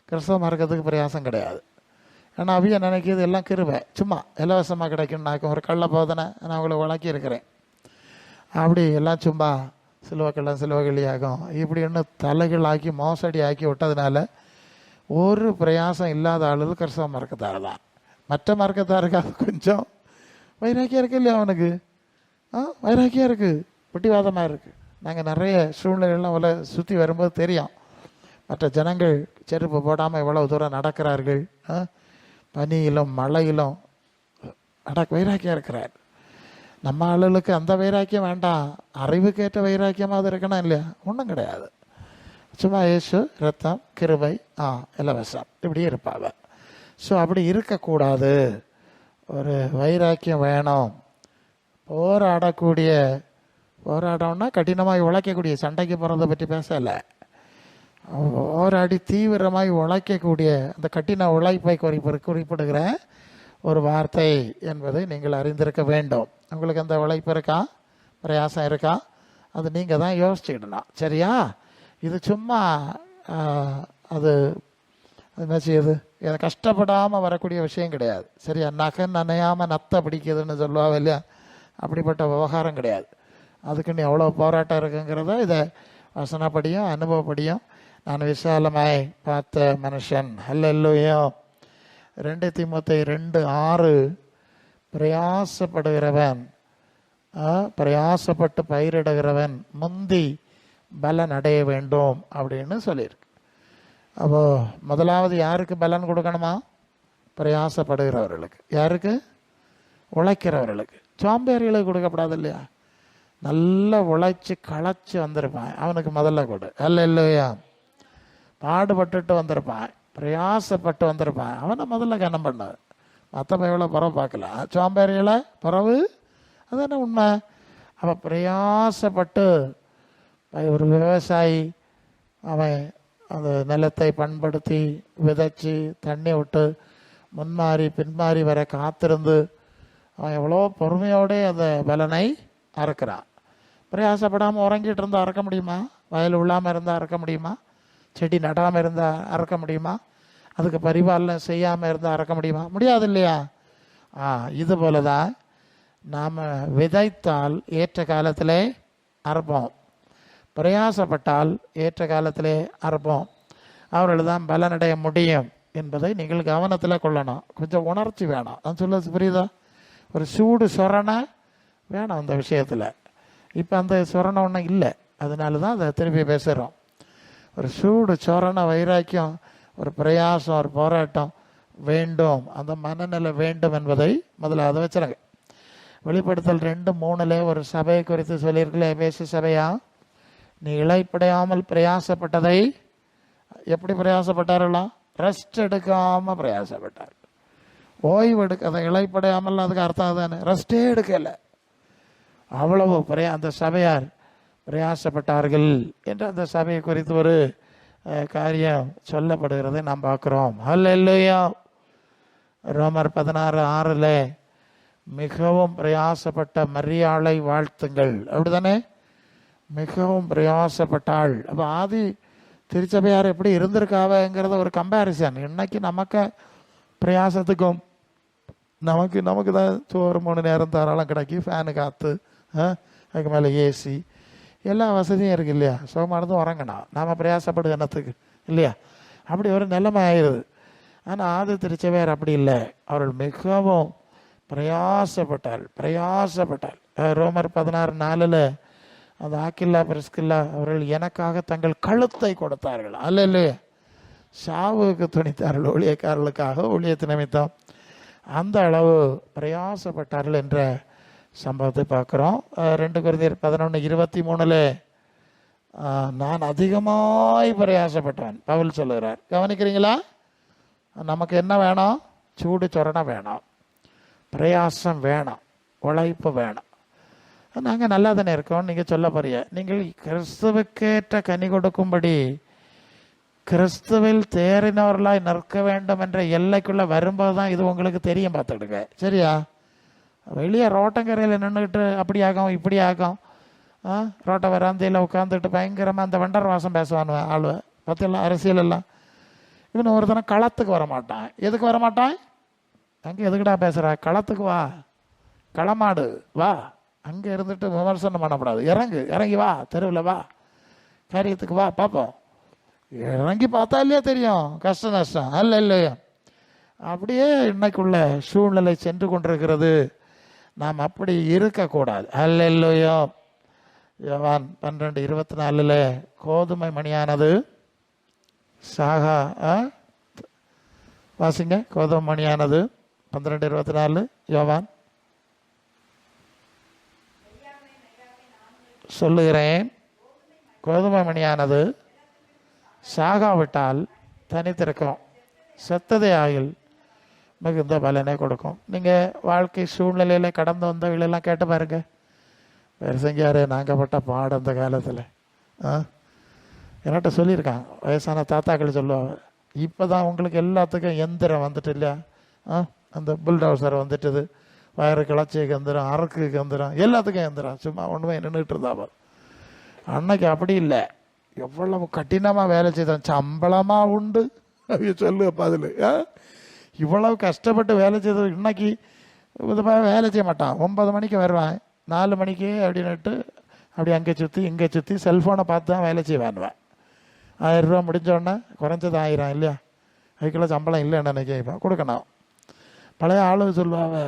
கிறிஸ்தவ மார்க்கத்துக்கு பிரயாசம் கிடையாது. ஏன்னா அவிய நினைக்கிறது எல்லாம் கிருபை, சும்மா இலவசமாக கிடைக்கும்னாக்கும். ஒரு கள்ள போதனை நான் அவங்களை வழக்கி இருக்கிறேன். அப்படி எல்லாம் சும்மா சிலுவக்கெல்லாம் சிலுவகளியாகும் இப்படின்னு தலைகளாக்கி மோசடி ஆக்கி விட்டதுனால ஒரு பிரயாசம் இல்லாத ஆளுது கிறிஸ்தவ மார்க்கத்தார் தான். மற்ற மார்க்கத்தாருக்கு அது கொஞ்சம் வைராக்கியம் இருக்குது இல்லையா? அவனுக்கு வைராக்கியம் இருக்குது, பிடிவாதமாக இருக்குது. நாங்கள் நிறைய சூழ்நிலைகள்லாம் சுற்றி வரும்போது தெரியும். மற்ற ஜனங்கள் செருப்பு போடாமல் எவ்வளவு தூரம் நடக்கிறார்கள், பனியிலும் மழையிலும் வைராக்கியம் இருக்கிறார். நம்ம ஆளுகளுக்கு அந்த வைராக்கியம் வேண்டாம், அறிவுக்கேற்ற வைராக்கியமாக இருக்கணும் இல்லையா? ஒன்றும் கிடையாது. சும்மா இயேசு ரத்தம் கிருபை இலவசம் இப்படி இருப்பாங்க. ஸோ அப்படி இருக்கக்கூடாது, ஒரு வைராக்கியம் வேணும். போராடம்னா கடினமாக உழைக்கக்கூடிய, சண்டைக்கு போகிறத பற்றி பேசலை, போராடி தீவிரமாய் உழைக்கக்கூடிய அந்த கடின உழைப்பை குறிப்பிடுகிற ஒரு வார்த்தை என்பதை நீங்கள் அறிந்திருக்க வேண்டும். உங்களுக்கு அந்த உழைப்பு இருக்கா, பிரயாசம் இருக்கா? அது நீங்கள் தான் யோசிச்சுக்கிடணும். சரியா? இது சும்மா அது என்ன செய்யுது, கஷ்டப்படாமல் வரக்கூடிய விஷயம் கிடையாது. சரியா? நகை நனையாமல் நத்தை பிடிக்குதுன்னு சொல்லுவாங்க இல்லையா? அப்படிப்பட்ட விவகாரம் கிடையாது. அதுக்குன்னு எவ்வளோ போராட்டம் இருக்குங்கிறத இதை வசனப்படியும் அனுபவப்படியும் நான் விசாலமாய் பார்த்த மனுஷன். அல்லேலூயா. 2 தீமோத்தேயு 2:6 பிரயாசப்படுகிறவன், பிரயாசப்பட்டு பயிரிடுகிறவன் முந்தி பலன் அடைய வேண்டும் அப்படின்னு சொல்லியிருக்கு. அப்போது முதலாவது யாருக்கு பலன் கொடுக்கணுமா? பிரயாசப்படுகிறவர்களுக்கு. யாருக்கு? உழைக்கிறவர்களுக்கு. சோம்பேறிகளுக்கு கொடுக்கப்படாது இல்லையா? நல்லா உழைச்சி களைச்சி வந்திருப்பான், அவனுக்கு முதல்ல கொடு. அல்லேலூயா. பாடுபட்டுட்டு வந்திருப்பான், பிரயாசப்பட்டு வந்திருப்பான், அவனை முதல்ல கனம் பண்ணாது. மற்ற பையவளை பறவை பார்க்கலாம், சோம்பேறிகளை பறவு. அதுதானே உண்மை. அவன் பிரயாசப்பட்டு, ஒரு விவசாயி அவன் அந்த நிலத்தை பண்படுத்தி விதைச்சி தண்ணி விட்டு முன்மாறி பின்மாறி வர காத்திருந்து அவன் எவ்வளோ பொறுமையோடு அந்த பலனை அறுக்கிறான். பிரயாசப்படாமல் உறங்கிட்டு இருந்தால் அறுக்க முடியுமா? வயல் உள்ளாமல் இருந்தால் அறுக்க முடியுமா? செடி நடாமல் இருந்தால் அறுக்க முடியுமா? அதுக்கு பரிபாலனை செய்யாமல் இருந்தால் அறுக்க முடியுமா? முடியாது இல்லையா? இது போல தான் நாம் விதைத்தால் ஏற்ற காலத்திலே அறுப்போம், பிரயாசப்பட்டால் ஏற்ற காலத்திலே அறுப்போம். அவர்கள் தான் பலனடைய முடியும் என்பதை நீங்கள் கவனத்தில் கொள்ளணும். கொஞ்சம் உணர்ச்சி வேணும். நான் சொல்ல புரியுதா? ஒரு சூடு சொரணை வேணும் அந்த விஷயத்தில். இப்போ அந்த சொரணை ஒன்றும் இல்லை, அதனால தான் அதை திருப்பி பேசுகிறோம். ஒரு சூடு சொரணை வைராக்கியம், ஒரு பிரயாசம், ஒரு போராட்டம் வேண்டும், அந்த மனநிலை வேண்டும் என்பதை முதல்ல அதை வச்சுருங்க. வெளிப்படுத்தல் 2:3 ஒரு சபையை குறித்து சொல்லியிருக்கல, எபேசு சபையா, நீ இளைப்படையாமல் பிரயாசப்பட்டதை, எப்படி பிரயாசப்பட்டார்களாம்? ரெஸ்ட் எடுக்காமல் பிரயாசப்பட்டார். ஓய்வு அதை இளைப்படையாமல், அதுக்கு அர்த்தம் தானே, ரெஸ்டே எடுக்கலை. அவ்வளவு அந்த சபையார் பிரயாசப்பட்டார்கள் என்று அந்த சபையை குறித்து ஒரு காரியம் சொல்லப்படுகிறதை நாம் பார்க்குறோம். அல்லேலூயா. ரோமர் 16:6 மிகவும் பிரயாசப்பட்ட மரியாளை வாழ்த்துங்கள், அப்படிதானே? மிகவும் பிரயாசப்பட்டாள். அப்போ ஆதி திருச்சபையார் எப்படி இருந்திருக்காவங்கிறத ஒரு கம்பேரிசன். இன்னைக்கு நமக்கு பிரயாசத்துக்கும் நமக்கு தான் சோறு 3 நேரம் தாராளம் கிடைக்கும், ஃபேனு காற்று, அதுக்கு மேலே ஏசி, எல்லா வசதியும் இருக்குது இல்லையா? சுகமானது உறங்கணும், நாம் பிரயாசப்படுது என்னத்துக்கு இல்லையா? அப்படி ஒரு நிலைமை ஆயிடுது. ஆனால் ஆதி திருச்சபையார் அப்படி இல்லை, அவர்கள் மிகவும் பிரயாசப்பட்டாள். ரோமர் 16:4 அந்த ஆக்கில்லா பிரிஸ்கில்லா அவர்கள் எனக்காக தங்கள் கழுத்தை கொடுத்தார்கள். அல்ல சாவுக்கு துணித்தார்கள் ஊழியக்காரர்களுக்காக, ஊழியத்து நிமித்தம். அந்த அளவு பிரயாசப்பட்டார்கள் என்ற சம்பவத்தை பார்க்குறோம். 2 கொரிந்தியர் 11:23 நான் அதிகமாய் பிரயாசப்பட்டேன் பவுல் சொல்லுகிறார். கவனிக்கிறீங்களா? நமக்கு என்ன வேணும்? சூடு சொரணை வேணும், பிரயாசம் வேணும், உழைப்பு வேணும். நாங்கள் நல்லா தானே இருக்கோம். நீங்கள் சொல்ல போறீங்க, நீங்கள் கிறிஸ்துவுக்கேற்ற கனி கொடுக்கும்படி கிறிஸ்துவில் தேறினவர்களாய் நிற்க வேண்டும் என்ற எல்லைக்குள்ளே வரும்போது தான் இது உங்களுக்கு தெரியும். பார்த்துக்கிடுங்க. சரியா? வெளியே ரோட்டங்கரையில் நின்றுக்கிட்டு அப்படி ஆகும் இப்படி ஆகும், ரோட்டை வராந்தையில் உட்காந்துட்டு பயங்கரமாக அந்த வண்டர் வாசம் பேசுவானுவ ஆளுவ பற்றியெல்லாம், அரசியல் எல்லாம். இவன் ஒருத்தனை களத்துக்கு வரமாட்டான். எதுக்கு வரமாட்டான்? அங்கே எதுக்குடா பேசுகிற? களத்துக்கு வா, களமாடு வா, அங்கே இருந்துட்டு விமர்சனம் பண்ணக்கூடாது. இறங்கி வா, தெருவில் வா, காரியத்துக்கு வா, பார்ப்போம். இறங்கி பார்த்தா இல்லையா தெரியும் கஷ்ட நஷ்டம். இல்லையா? அப்படியே இன்னைக்குள்ள சூழ்நிலை சென்று கொண்டிருக்கிறது. நாம் அப்படி இருக்கக்கூடாது. அல்லேலூயா. யோவான் 12:24 கோதுமை மணியானது சாகா வாசிங்க. கோதுமை மணியானது 12:24 யோவான். சொல்லுகிறேன், கோதுமை மணியானது சாகாவிட்டால் தனித்திருக்கும், செத்ததே ஆகில் மிகுந்த பலனை கொடுக்கும். நீங்கள் வாழ்க்கை சூழ்நிலையில் கடந்து வந்தவங்களெல்லாம் கேட்டு பாருங்க. பெருசங்கியார் நாங்கள் பட்ட பாடம் அந்த காலத்தில் என்கிட்ட சொல்லியிருக்காங்க. வயசான தாத்தாக்கள் சொல்லுவாங்க, இப்போ தான் உங்களுக்கு எல்லாத்துக்கும் எந்திரம் வந்துட்டு இல்லையா, அந்த புல்டவுசர் வந்துட்டுது, வயறு கிளச்சிக்கு எந்திரம், அறுக்குக்கு எந்திரம், எல்லாத்துக்கும் எந்திரம். சும்மா ஒன்றுமே நின்றுட்டு இருந்தா. அன்னைக்கு அப்படி இல்லை, எவ்வளவு கடினமாக வேலை செய்தான், சம்பளமாக உண்டு சொல்லுப்பா. அதில் இவ்வளவு கஷ்டப்பட்டு வேலை செய்தது. இன்னைக்கு வேலை செய்ய மாட்டான், 9 மணிக்கு வருவான், 4 மணிக்கு அப்படின்னுட்டு அப்படி அங்கே சுற்றி இங்கே சுற்றி செல்ஃபோனை பார்த்து தான் வேலை செய்வான்வேன். 1000 ரூபா முடிஞ்சோடனே குறைஞ்சது 1000 இல்லையா, அதுக்குள்ள சம்பளம் இல்லைன்னு நினைக்கிறேன் கொடுக்கணும். பழைய ஆளு சொல்லுவாங்க,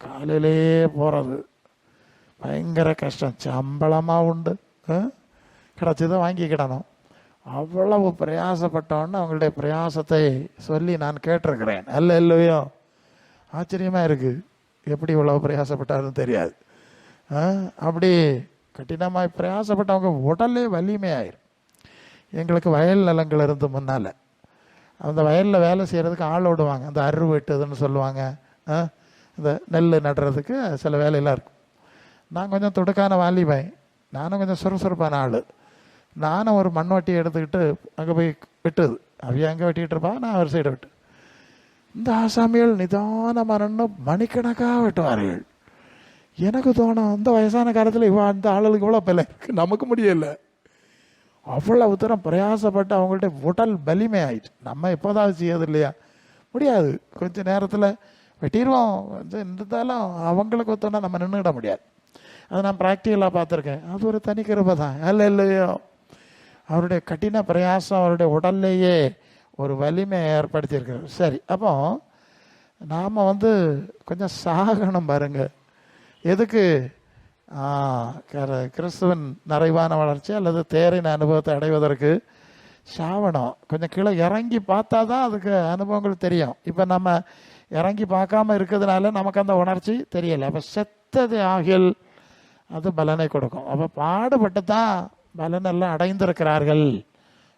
காலையிலே போகிறது பயங்கர கஷ்டம், சம்பளமாக உண்டு, கிடச்சதை வாங்கிக்கிடணும். அவ்வளவு பிரயாசப்பட்டோன்னு அவங்களுடைய பிரயாசத்தை சொல்லி நான் கேட்டிருக்கிறேன். இல்லையோ ஆச்சரியமாக இருக்குது, எப்படி இவ்வளவு பிரயாசப்பட்டாருன்னு தெரியாது. அப்படி கடினமாக பிரயாசப்பட்டவங்க உடலே வலிமையாயிரும். எங்களுக்கு வயல் நிலங்கள் இருந்து முன்னால் அந்த வயலில் வேலை செய்கிறதுக்கு ஆள் விடுவாங்க, அந்த அரு வெட்டுதுன்னு சொல்லுவாங்க. இந்த நெல் நடுறதுக்கு சில வேலையெல்லாம் இருக்கும். நான் கொஞ்சம் துடுக்கான வாலிபன், நானும் கொஞ்சம் சுறுசுறுப்பான ஆள். நானும் ஒரு மண்வட்டி எடுத்துக்கிட்டு அங்கே போய் வெட்டுது. அவைய அங்கே வெட்டிக்கிட்டு இருப்பா, நான் ஒரு சைடு வெட்டு. இந்த ஆசாமிகள் நிதானமான மணிக்கணக்காக வெட்டுவார்கள். எனக்கு தோணும், இந்த வயசான காலத்தில் அந்த ஆளுகளுக்கு இவ்வளோ பல இருக்கு, நமக்கு முடியல. அவ்வளவு தூரம் பிரயாசப்பட்டு அவங்கள்ட்ட உடல் வலிமை ஆயிடுச்சு. நம்ம எப்போதாவது செய்யறது இல்லையா, முடியாது. கொஞ்சம் நேரத்தில் வெட்டிடுவோம், கொஞ்சம் இருந்தாலும் அவங்களுக்கு ஒத்தோன்னா நம்ம நின்றுட முடியாது. அதை நான் ப்ராக்டிக்கலாக பார்த்துருக்கேன். அது ஒரு தனி கிருபை தான். இல்லையோ அவருடைய கடின பிரயாசம் அவருடைய உடல்லையே ஒரு வலிமை ஏற்படுத்தியிருக்கிறார். சரி, அப்போ நாம் கொஞ்சம் சாகணும் பாருங்க. எதுக்கு? கிறிஸ்துவன் நிறைவான வளர்ச்சி அல்லது தேரின் அனுபவத்தை அடைவதற்கு சாவணும். கொஞ்சம் கீழே இறங்கி பார்த்தா தான் அதுக்கு அனுபவங்கள் தெரியும். இப்போ நம்ம இறங்கி பார்க்காம இருக்கிறதுனால நமக்கு அந்த உணர்ச்சி தெரியலை. அப்போ செத்தது ஆகில் அது பலனை கொடுக்கும். அப்போ பாடுபட்டு தான் பலனெல்லாம் அடைந்திருக்கிறார்கள்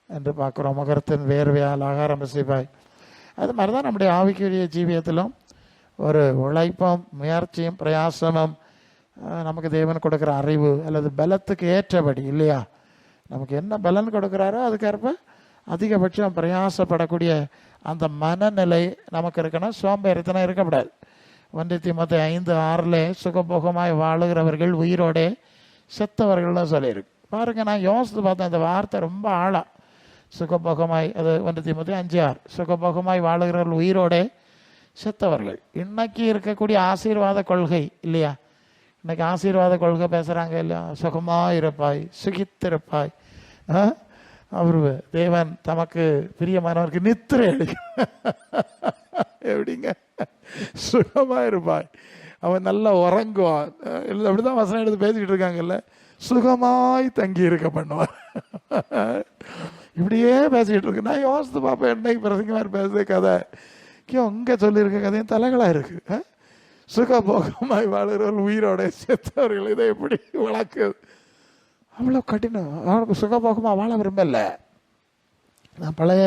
என்று பார்க்குறோம். முகத்தின் வேர்வையால் ஆகாரம் செய்வாய். அது மாதிரி தான் நம்முடைய ஆவிக்குரிய ஜீவியத்திலும் ஒரு உழைப்பும் முயற்சியும் பிரயாசமும் நமக்கு தேவன் கொடுக்குற அறிவு அல்லது பலத்துக்கு ஏற்றபடி இல்லையா, நமக்கு என்ன பலன் கொடுக்குறாரோ அதுக்கேற்ப அதிகபட்சம் பிரயாசப்படக்கூடிய அந்த மனநிலை நமக்கு இருக்கணும். சோம்பேறித்தனம் இருக்கக்கூடாது. 1 தீமோத்தேயு 5:6 சுகபோகமாய் வாழுகிறவர்கள் உயிரோடே செத்தவர்கள்னு சொல்லியிருக்கு. பாருங்க, நான் யோசித்து பார்த்தேன், அந்த வார்த்தை ரொம்ப ஆழம். சுகபோகமாய், அது 1 தீமோத்தேயு 5:6, சுகபோகமாய் வாழுகிறவர்கள் உயிரோடே செத்தவர்கள். இன்னைக்கு இருக்கக்கூடிய ஆசீர்வாத கொள்கை இல்லையா, இன்னைக்கு ஆசீர்வாத கொள்கை பேசுகிறாங்க இல்லையா, சுகமாக இருப்பாய், சுகித்திருப்பாய், அவரு தேவன் தமக்கு பிரியமானவருக்கு நித்திரை அளிக்கும். எப்படிங்க? சுகமாக இருப்பாய், அவன் நல்லா உறங்குவான். அப்படிதான் வசனம் எடுத்து பேசிக்கிட்டு இருக்காங்கல்ல, சுகமாய் தங்கி இருக்க பண்ணுவான். இப்படியே பேசிக்கிட்டு இருக்கு. நான் யோசித்து பார்ப்பேன், என்னைக்கு பிரசங்க மாதிரி பேசுறது கதை இங்கே சொல்லியிருக்க கதையும் தலைகளாக இருக்கு. சுகபோகமாய் வாழ்கிறவர்கள் உயிரோட செத்தவர்கள், இதை எப்படி வளர்க்குது? அவ்வளோ கடினம். அவனுக்கு சுகபோகமாக வாழ விரும்பல. நான் பழைய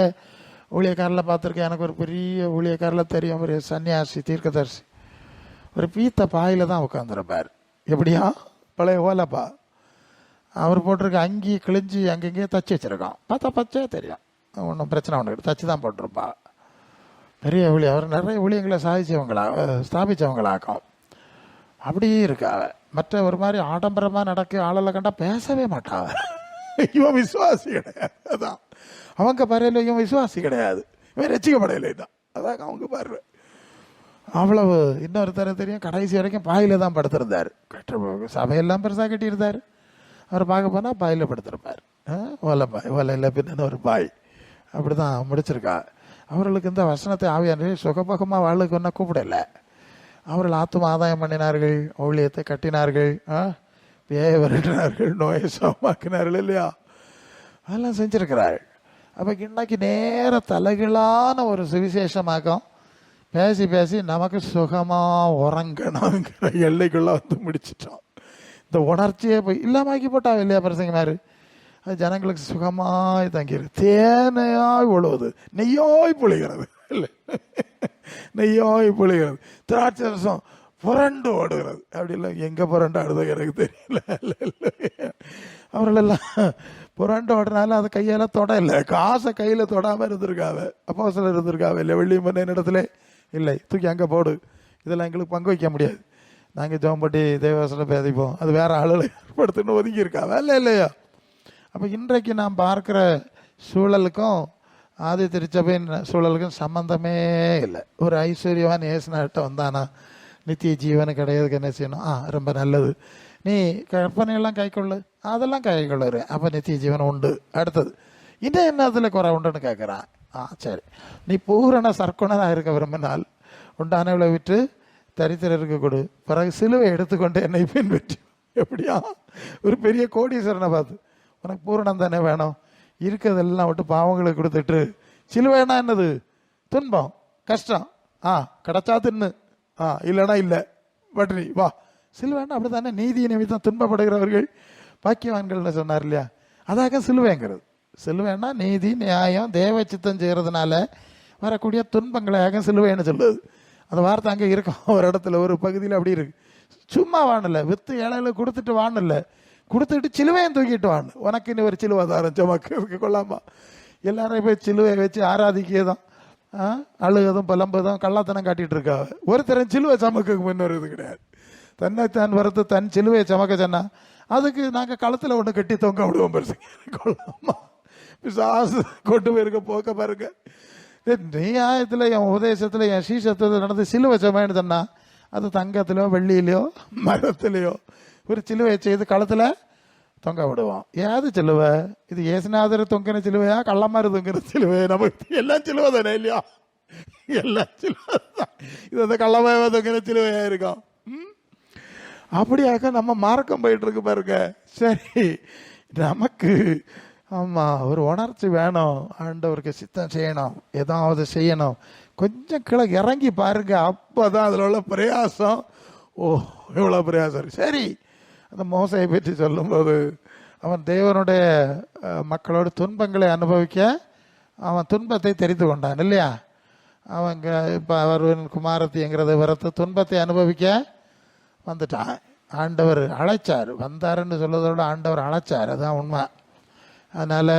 ஊழியக்காரில் பார்த்துருக்கேன். எனக்கு ஒரு பெரிய ஊழியக்காரில் தெரியும், ஒரு சன்னியாசி தீர்க்கதரிசி. ஒரு பீத்த பாயில் தான் உட்காந்துருப்பார். எப்படியா? பழைய ஓலைப்பா. அவர் போட்டிருக்க அங்கி கிழிஞ்சி அங்கங்கேயே தச்சு வச்சுருக்கான். பார்த்தா பச்சையே தெரியும், ஒன்றும் பிரச்சனை ஒன்று தச்சு தான் போட்டிருப்பா. பெரிய ஊழிய, அவர் நிறைய ஊழியங்களை ஸ்தாபித்தவங்களாக்கும். அப்படியே இருக்கா. மற்ற ஒரு மாதிரி ஆடம்பரமாக நடக்க ஆளலை கண்டா பேசவே மாட்டாவ. இவன் விசுவாசி கிடையாது. அதான் அவங்க பறையில இவன் விசுவாசி கிடையாது, இவன் ரசிக்கப்படையில தான். அதான் அவங்க பாரு. அவ்வளவு. இன்னொருத்தர தெரியும், கடைசி வரைக்கும் பாயில தான் படுத்திருந்தார். சபையெல்லாம் பெருசாக கட்டியிருந்தார். அவர் பார்க்க போனால் பாயில் படுத்திருப்பார். ஓலையில் பின்னு ஒரு பாய். அப்படி தான் முடிச்சிருக்கா. அவர்களுக்கு இந்த வசனத்தை ஆவியானவர்கள் சுகபகமாக வாழுக்கு ஒன்றும் கூப்பிடலை. அவர்கள் ஆத்தும ஆதாயம் பண்ணினார்கள், ஊழியத்தை கட்டினார்கள், பேய விரட்டினார்கள், நோயை சுகமாக்கினார்கள் இல்லையா, அதெல்லாம் செஞ்சிருக்கிறார்கள். அப்போ இன்னைக்கு நேர தலைகளான ஒரு சுவிசேஷமாக்கம் பேசி பேசி நமக்கு சுகமாக உறங்கணுங்கிற எல்லைக்குள்ளே வந்து முடிச்சிட்டோம். இந்த உணர்ச்சியே போய் இல்லாமாக்கி போட்டாங்க இல்லையா பிரசங்கமாரு? அது ஜனங்களுக்கு சுகமாய் தங்கிரு, தேனையாய் ஒழுவது, நெய்யாய் பொழிகிறது இல்லை, நெய்யாய் பொழிகிறது, திராட்சை ரசம் புரண்டு ஓடுகிறது. அப்படி இல்லை, எங்கே புரண்டு ஆடுதோ எனக்கு தெரியல. அவர்களெல்லாம் புரண்டு ஓடுறனால அது கையெல்லாம் தொட இல்லை, காசை கையில் தொடாமல் இருந்திருக்காவ. அப்போ சில இருந்திருக்காவ இல்லை, வெள்ளி மண்ண இடத்துல இல்லை, தூக்கி அங்கே போடு, இதெல்லாம் எங்களுக்கு பங்கு வைக்க முடியாது, நாங்கள் ஜோம்பட்டி தேவசனம் பேதிப்போம், அது வேறு ஆளுகளை ஏற்படுத்துன்னு ஒதுங்கி இருக்காவ இல்லை இல்லையா? அப்போ இன்றைக்கு நாம் பார்க்குற சூழலுக்கும் ஆதி திருச்சபையின் சூழலுக்கும் சம்மந்தமே இல்லை. ஒரு ஐஸ்வர்யவான் ஏசுநாட்ட வந்தானா நித்திய ஜீவனு கிடையாதுக்கு என்ன செய்யணும்? ரொம்ப நல்லது, நீ கற்பனையெல்லாம் கைக்கொள்ளு, அதெல்லாம் கைக்கொள்ளுற, அப்போ நித்திய ஜீவன் உண்டு. அடுத்தது இன்னும் என்ன அதில் குறை உண்டுன்னு கேட்குறான். சரி, நீ பூரண சர்க்குணனாக இருக்க விரும்பினால் உண்டானவளை விட்டு தரித்திரருக்கு கொடு, பிறகு சிலுவை எடுத்துக்கொண்டு என்னை பின்பற்றி. எப்படியா ஒரு பெரிய கோடீஸ்வரனை பார்த்து, உனக்கு பூரணம் தானே வேணும், இருக்கிறதெல்லாம் விட்டு பாவங்களுக்கு கொடுத்துட்டு, சிலுவைனா என்னது? துன்பம், கஷ்டம், கிடைச்சா தின்னு, இல்லைன்னா இல்லை பட்ரி வா. சிலுவைன்னா அப்படி தானே, நீதி நிமித்தம் துன்பப்படுகிறவர்கள் பாக்கியவான்கள்னு சொன்னார் இல்லையா? அதாக சிலுவைங்கிறது. சிலுவைன்னா நீதி நியாயம் தேவ சித்தம் செய்கிறதுனால வரக்கூடிய துன்பங்களாக சிலுவைன்னு சொல்லுது. அந்த வார்த்தை அங்கே இருக்கும் ஒரு இடத்துல, ஒரு பகுதியில் அப்படி இருக்கு. சும்மா வாணல, வித்து இலையில கொடுத்துட்டு வாணல, கொடுத்துட்டு சிலுவையும் தூக்கிட்டு வாணு, உனக்கு இன்னும் ஒரு சிலுவை தாரம் சுமக்கு கொள்ளாமா. எல்லாரும் போய் சிலுவை வச்சு ஆராதிக்கதான், அழுகதும் புலம்பதும் கள்ளத்தனம் காட்டிட்டு இருக்காவ. ஒருத்தரன் சிலுவை சமக்கு முன்னொரு இது கிடையாது. தன்னைத்தான் வரத்து தன் சிலுவையை சமக்க சொன்னா அதுக்கு நாங்கள் களத்தில் ஒன்று கட்டி தொங்க விடுவோம் பெருசு கொள்ளாமா. பிசாசு கொண்டு போயிருக்க போக்க பாருங்க. நியாயத்தில் என் உபதேசத்தில் என் சீசத்தில் நடந்து சிலுவை சமைன்னு சொன்னா அது தங்கத்திலையோ வெள்ளியிலையோ மரத்திலையோ ஒரு சிலுவையை செய்து களத்தில் தொங்க விடுவோம். ஏது சிலுவை? இது ஏசுநாதர் தொங்கின சிலுவையா கள்ளமாரி தொங்கின சிலுவையா? நமக்கு எல்லாம் சிலுவை தானே இல்லையா? எல்லாம் சிலுவை தான். இது வந்து கள்ளமாய தொங்கின சிலுவையா இருக்கும். அப்படியாக்க நம்ம மார்க்கம் போயிட்டு இருக்கு பாருங்க. சரி, நமக்கு ஒரு உணர்ச்சி வேணும், ஆண்டவருக்கு சித்தம் செய்யணும், ஏதாவது செய்யணும், கொஞ்சம் கீழே இறங்கி பாருங்க, அப்போதான் அதில் உள்ள பிரயாசம். எவ்வளோ பிரயாசம். சரி, அந்த மோசையை பற்றி சொல்லும்போது அவன் தேவனுடைய மக்களோட துன்பங்களை அனுபவிக்க அவன் துன்பத்தை தெரிந்து கொண்டான் இல்லையா? அவங்க இப்போ அவர் குமாரத்திங்கிறத வரத்து துன்பத்தை அனுபவிக்க வந்துட்டான். ஆண்டவர் அழைச்சார், வந்தாருன்னு சொல்றதோட ஆண்டவர் அழைச்சார், அதுதான் உண்மை. அதனால்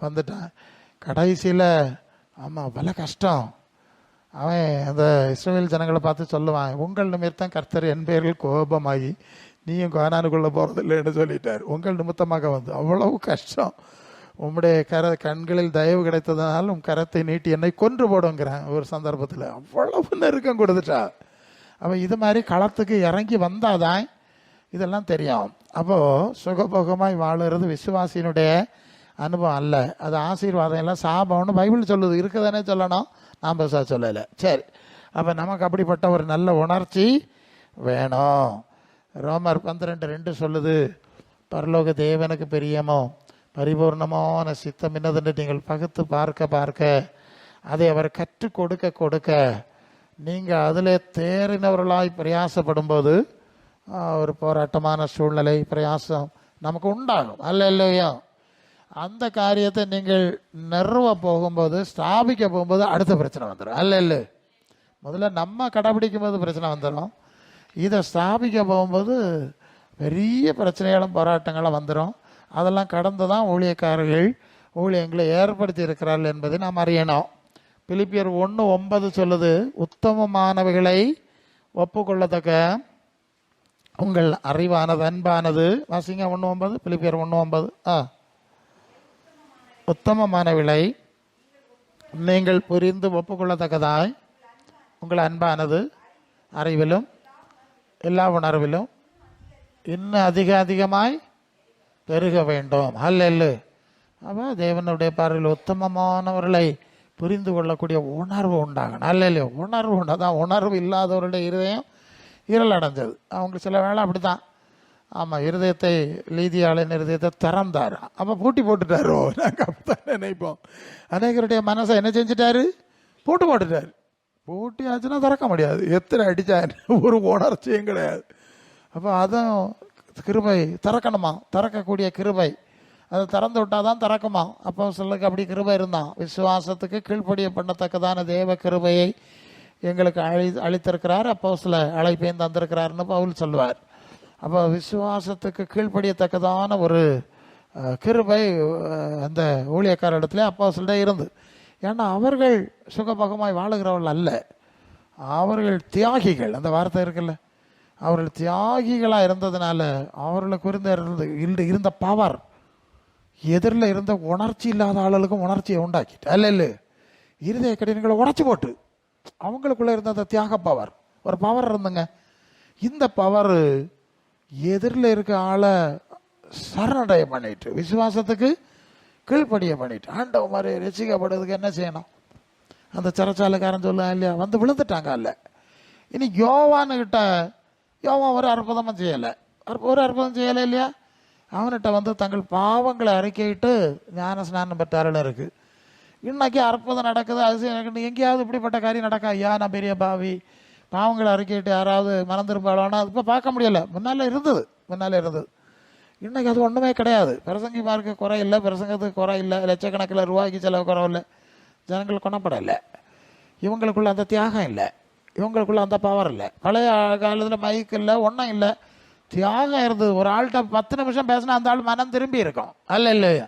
வந்துட்டான். கடைசியில் பல கஷ்டம். அவன் அந்த இஸ்ரவேல் ஜனங்களை பார்த்து சொல்லுவான், உங்கள் நிமித்தம் கர்த்தர் என் பெயர்கள் கோபமாகி நீயும் கானானுக்குள்ளே போகிறதில்லைன்னு சொல்லிட்டார். உங்கள் நிமித்தமாக வந்து அவ்வளவு கஷ்டம். உம்முடைய கண்களில் தயவு கிடைத்ததுனால உன் கரத்தை நீட்டி என்னை கொன்று போடுங்கிறான் ஒரு சந்தர்ப்பத்தில். அவ்வளவு நெருக்கம் கொடுத்துட்டா. அவன் இது மாதிரி களத்துக்கு இறங்கி வந்தாதான் இதெல்லாம் தெரியும். அப்போது சுகபோகமாய் வாழுறது விசுவாசியினுடைய அனுபவம் அல்ல, அது ஆசீர்வாதம் எல்லாம் சாபம்னு பைபிள் சொல்லுது. இருக்குதானே சொல்லணும், நான் பெருசாக சொல்லலை. சரி, அப்போ நமக்கு அப்படிப்பட்ட ஒரு நல்ல உணர்ச்சி வேணும். ரோமர் 12:2 சொல்லுது, பரலோக தேவனுக்கு பிரியமோ பரிபூர்ணமான சித்தம் என்னதுன்னு நீங்கள் பகுத்து பார்க்க பார்க்க அதை அவர் கற்றுக் கொடுக்க கொடுக்க நீங்கள் அதில் தேறினவர்களாய் பிரயாசப்படும் போது ஒரு போராட்டமான சூழ்நிலை பிரயாசம் நமக்கு உண்டாகும். அல்ல இல்லையோ? அந்த காரியத்தை நீங்கள் நிறுவ போகும்போது ஸ்தாபிக்க போகும்போது அடுத்த பிரச்சனை வந்துடும். அல்ல இல்லை, முதல்ல நம்ம கடைபிடிக்கும் போது பிரச்சனை வந்துடும். இதை ஸ்தாபிக்க போகும்போது பெரிய பிரச்சனைகளும் போராட்டங்களும் வந்துடும். அதெல்லாம் கடந்து தான் ஊழியக்காரர்கள் ஊழியங்களை ஏற்படுத்தி இருக்கிறார்கள் என்பதை நாம் அறியணும். பிலிப்பியர் 1:9 சொல்லுது, உத்தமமானவைகளை ஒப்புக்கொள்ளத்தக்க உங்கள் அறிவானது அன்பானது. வாசிங்க 1:9, பிலிப்பியர் 1:9. உத்தமமானவைகளை நீங்கள் புரிந்து ஒப்புக்கொள்ளத்தக்கதாய் உங்கள் அன்பானது அறிவிலும் எல்லா உணர்விலும் இன்னும் அதிகமாய் பெருக வேண்டும். அல்ல, அப்போ தேவனுடைய பார்வையில் உத்தமமானவர்களை புரிந்து கொள்ளக்கூடிய உணர்வு உண்டாகணும். அல்ல, உணர்வு உண்டாதான். உணர்வு இல்லாதவருடைய இருதயம் இருள் அடைஞ்சது. அவங்க சில வேளை அப்படி தான் ஆமாம், இருதயத்தை லீதியாளின் இருதயத்தை திறந்தார். அப்போ பூட்டி போட்டுட்டாரோ? நாங்கள் அப்படித்தான் நினைப்போம். அநேகருடைய மனசை என்ன செஞ்சிட்டாரு? போட்டுட்டாரு. பூட்டி ஆச்சுன்னா திறக்க முடியாது. எத்தனை அடித்தா ஒரு உணர்ச்சியும் கிடையாது. அப்போ அதுவும் கிருபை திறக்கணுமா, திறக்கக்கூடிய கிருபை. அதை திறந்து விட்டால் தான் திறக்குமா. அப்போ சிலருக்கு அப்படி கிருபை இருந்தான். விசுவாசத்துக்கு கீழ்ப்படிய பண்ணத்தக்கதான தேவ கிருபையை எங்களுக்கு அளித்திருக்கிறார். அப்போ சில அழைப்பையும் தந்திருக்கிறாருன்னு பவுல் சொல்லுவார். அப்போ விசுவாசத்துக்கு கீழ்ப்படியத்தக்கதான ஒரு கிருபை அந்த ஊழியக்கார இடத்துல அப்போ சில இருந்து. ஏன்னா அவர்கள் சுகபகமாய் வாழுகிறவர்கள் அல்ல, அவர்கள் தியாகிகள். அந்த வார்த்தை இருக்குல்ல, அவர்கள் தியாகிகளாக இருந்ததுனால அவர்களுக்கு இருந்த பவர் எதிரில் இருந்த உணர்ச்சி இல்லாத ஆளுகளுக்கும் உணர்ச்சியை உண்டாக்கிட்டு அல்ல இருதய கடினங்களை உடைச்சி போட்டு அவங்களுக்குள்ள இருந்த அந்த தியாக பவர், ஒரு பவர் இருந்துங்க. இந்த பவர் எதிரில் இருக்க ஆளை சரணடைய பண்ணிட்டு விசுவாசத்துக்கு கீழ்ப்படிய பண்ணிட்டு ஆண்டவ மாதிரி ரசிக்கப்படுறதுக்கு என்ன செய்யணும்? அந்த சிறைச்சாலைக்காரன் சொல்ல இல்லையா, வந்து விழுந்துட்டாங்க அல்ல. இனி யோவானுக்கிட்ட யோவான் ஒரு அற்புதமும் செய்யலை, ஒரு அற்புதம் செய்யலை இல்லையா. அவன்கிட்ட வந்து தங்கள் பாவங்களை அறிக்கையிட்டு ஞான ஸ்நானம் பெற்றாருன்னு இருக்கு. இன்னைக்கு அற்புதம் நடக்குது, அது எங்கேயாவது இப்படிப்பட்ட காரியம் நடக்கா? ஐயா நான் பெரிய பாவி, பாவங்களை அறிக்கையிட்டு யாராவது மனம் திரும்பாளோன்னா அது இப்போ பார்க்க முடியலை. முன்னாலே இருந்தது. இன்னைக்கு அது ஒன்றுமே கிடையாது. பிரசங்கிமாருக்கு குறை இல்லை, பிரசங்கத்துக்கு குறை இல்லை, லட்சக்கணக்கில் ரூபாய்க்கு செலவு குறவில்லை, ஜனங்கள் கொணப்படலை. இவங்களுக்குள்ள அந்த தியாகம் இல்லை, இவங்களுக்குள்ள அந்த பவர் இல்லை. பழைய காலத்தில் மைக் இல்லை, ஒன்றும் இல்லை, தியாகம் இருந்தது. ஒரு ஆள்கிட்ட 10 நிமிஷம் பேசினா அந்த ஆள் மனம் திரும்பி இருக்கும் அல்ல இல்லையா,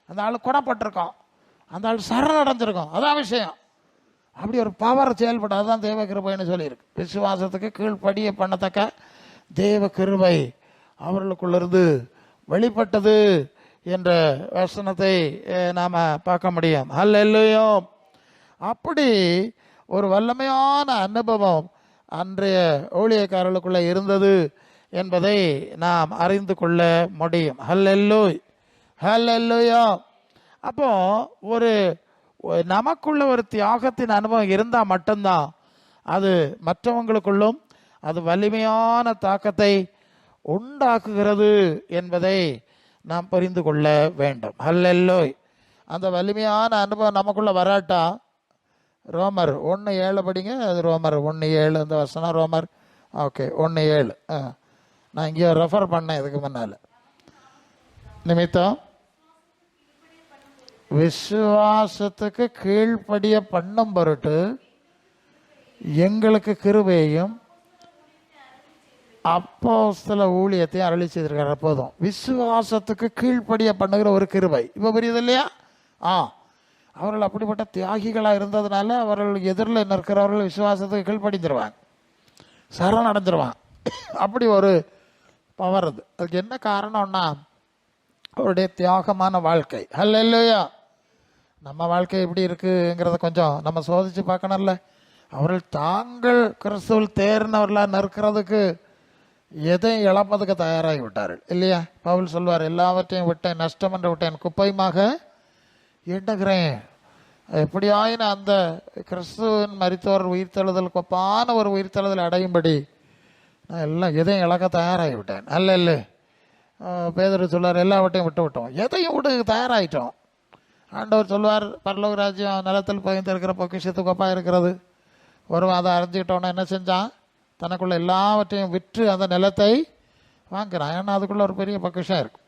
அந்த ஆள் குணப்பட்டிருக்கோம், அந்த ஆள் சரணடைஞ்சிருக்கும். அதான் விஷயம். அப்படி ஒரு பவர் செயல்படும். அதுதான் தேவ கிருபைன்னு சொல்லியிருக்கு. விசுவாசத்துக்கு கீழ்ப்படிய பண்ணத்தக்க தேவ கிருபை அவர்களுக்குள்ளிருந்து வெளிப்பட்டது என்ற வசனத்தை நாம் பார்க்க முடியும். அல்லேலூயா. அப்படி ஒரு வல்லமையான அனுபவம் அன்றைய ஊழியக்காரர்களுக்குள்ளே இருந்தது என்பதை நாம் அறிந்து கொள்ள முடியும். ஹல்லேலூயா. அப்போ ஒரு நமக்குள்ள ஒரு தியாகத்தின் அனுபவம் இருந்தால் மட்டும்தான் அது மற்றவங்களுக்குள்ளும் அது வலிமையான தாக்கத்தை உண்டாக்குகிறது என்பதை நாம் புரிந்து கொள்ள வேண்டும். ஹல்லேலூயா. அந்த வலிமையான அனுபவம் நமக்குள்ள வராட்டா, ரோமர் 1:7 படிங்க. அது ரோமர் 1:7 அந்த வசனம். ரோமர் 1:7 நான் இங்கே ரெஃபர் பண்ணேன் இதுக்கு முன்னால். நிமித்தம் விசுவாசத்துக்கு கீழ்ப்படிய பண்ணும் பொருட்டு எங்களுக்கு கிருபையையும் அப்போஸ்தல ஊழியத்தையும் அருளி செய்திருக்கார். போதும். விசுவாசத்துக்கு கீழ்ப்படிய பண்ணுகிற ஒரு கிருபை. இப்போ புரியுது இல்லையா? அவர்கள் அப்படிப்பட்ட தியாகிகளாக இருந்ததுனால அவர்கள் எதிரில் நிற்கிறவர்கள் விசுவாசத்துக்கு கீழ்ப்படிஞ்சிருவாங்க, சரணடைஞ்சிருவாங்க. அப்படி ஒரு பவர். அதுக்கு என்ன காரணம்னா அவருடைய தியாகமான வாழ்க்கை. ஹல்லேலூயா. நம்ம வாழ்க்கை எப்படி இருக்குங்கிறத கொஞ்சம் நம்ம சோதிச்சு பார்க்கணும்ல. அவர்கள் தாங்கள் கிறிஸ்துவில் தேர்ந்தவர்களாக நிற்கிறதுக்கு எதையும் இழப்பதுக்கு தயாராகி விட்டார்கள் இல்லையா. பவுல் சொல்வார், எல்லாவற்றையும் விட்டேன், நஷ்டம் என்று விட்டேன், குப்பையுமாக எண்ணுகிறேன். எப்படியாயின அந்த கிறிஸ்துவின் மரித்தோர் உயிர்த்தெழுதல் கொப்பான ஒரு உயிர்த்தெழுதல் அடையும்படி நான் எல்லாம் எதையும் இழக்க தயாராகி விட்டேன். அல்ல பேதுரு சொல்வார், எல்லாவற்றையும் விட்டோம், எதையும் விட தயாராகிட்டோம். ஆண்டவர் சொல்வார், பரலோக ராஜ்யம் நிலத்தில் பகிர்ந்திருக்கிற பொக்கிஷத்துக்கு ஒப்பா இருக்கிறது. ஒருவன் அதை அறிஞ்சிக்கிட்டோன்னா என்ன செஞ்சான்? தனக்குள்ள எல்லாவற்றையும் விற்று அந்த நிலத்தை வாங்குறான். ஏன்னா அதுக்குள்ள ஒரு பெரிய பொக்கிஷம் இருக்கும்.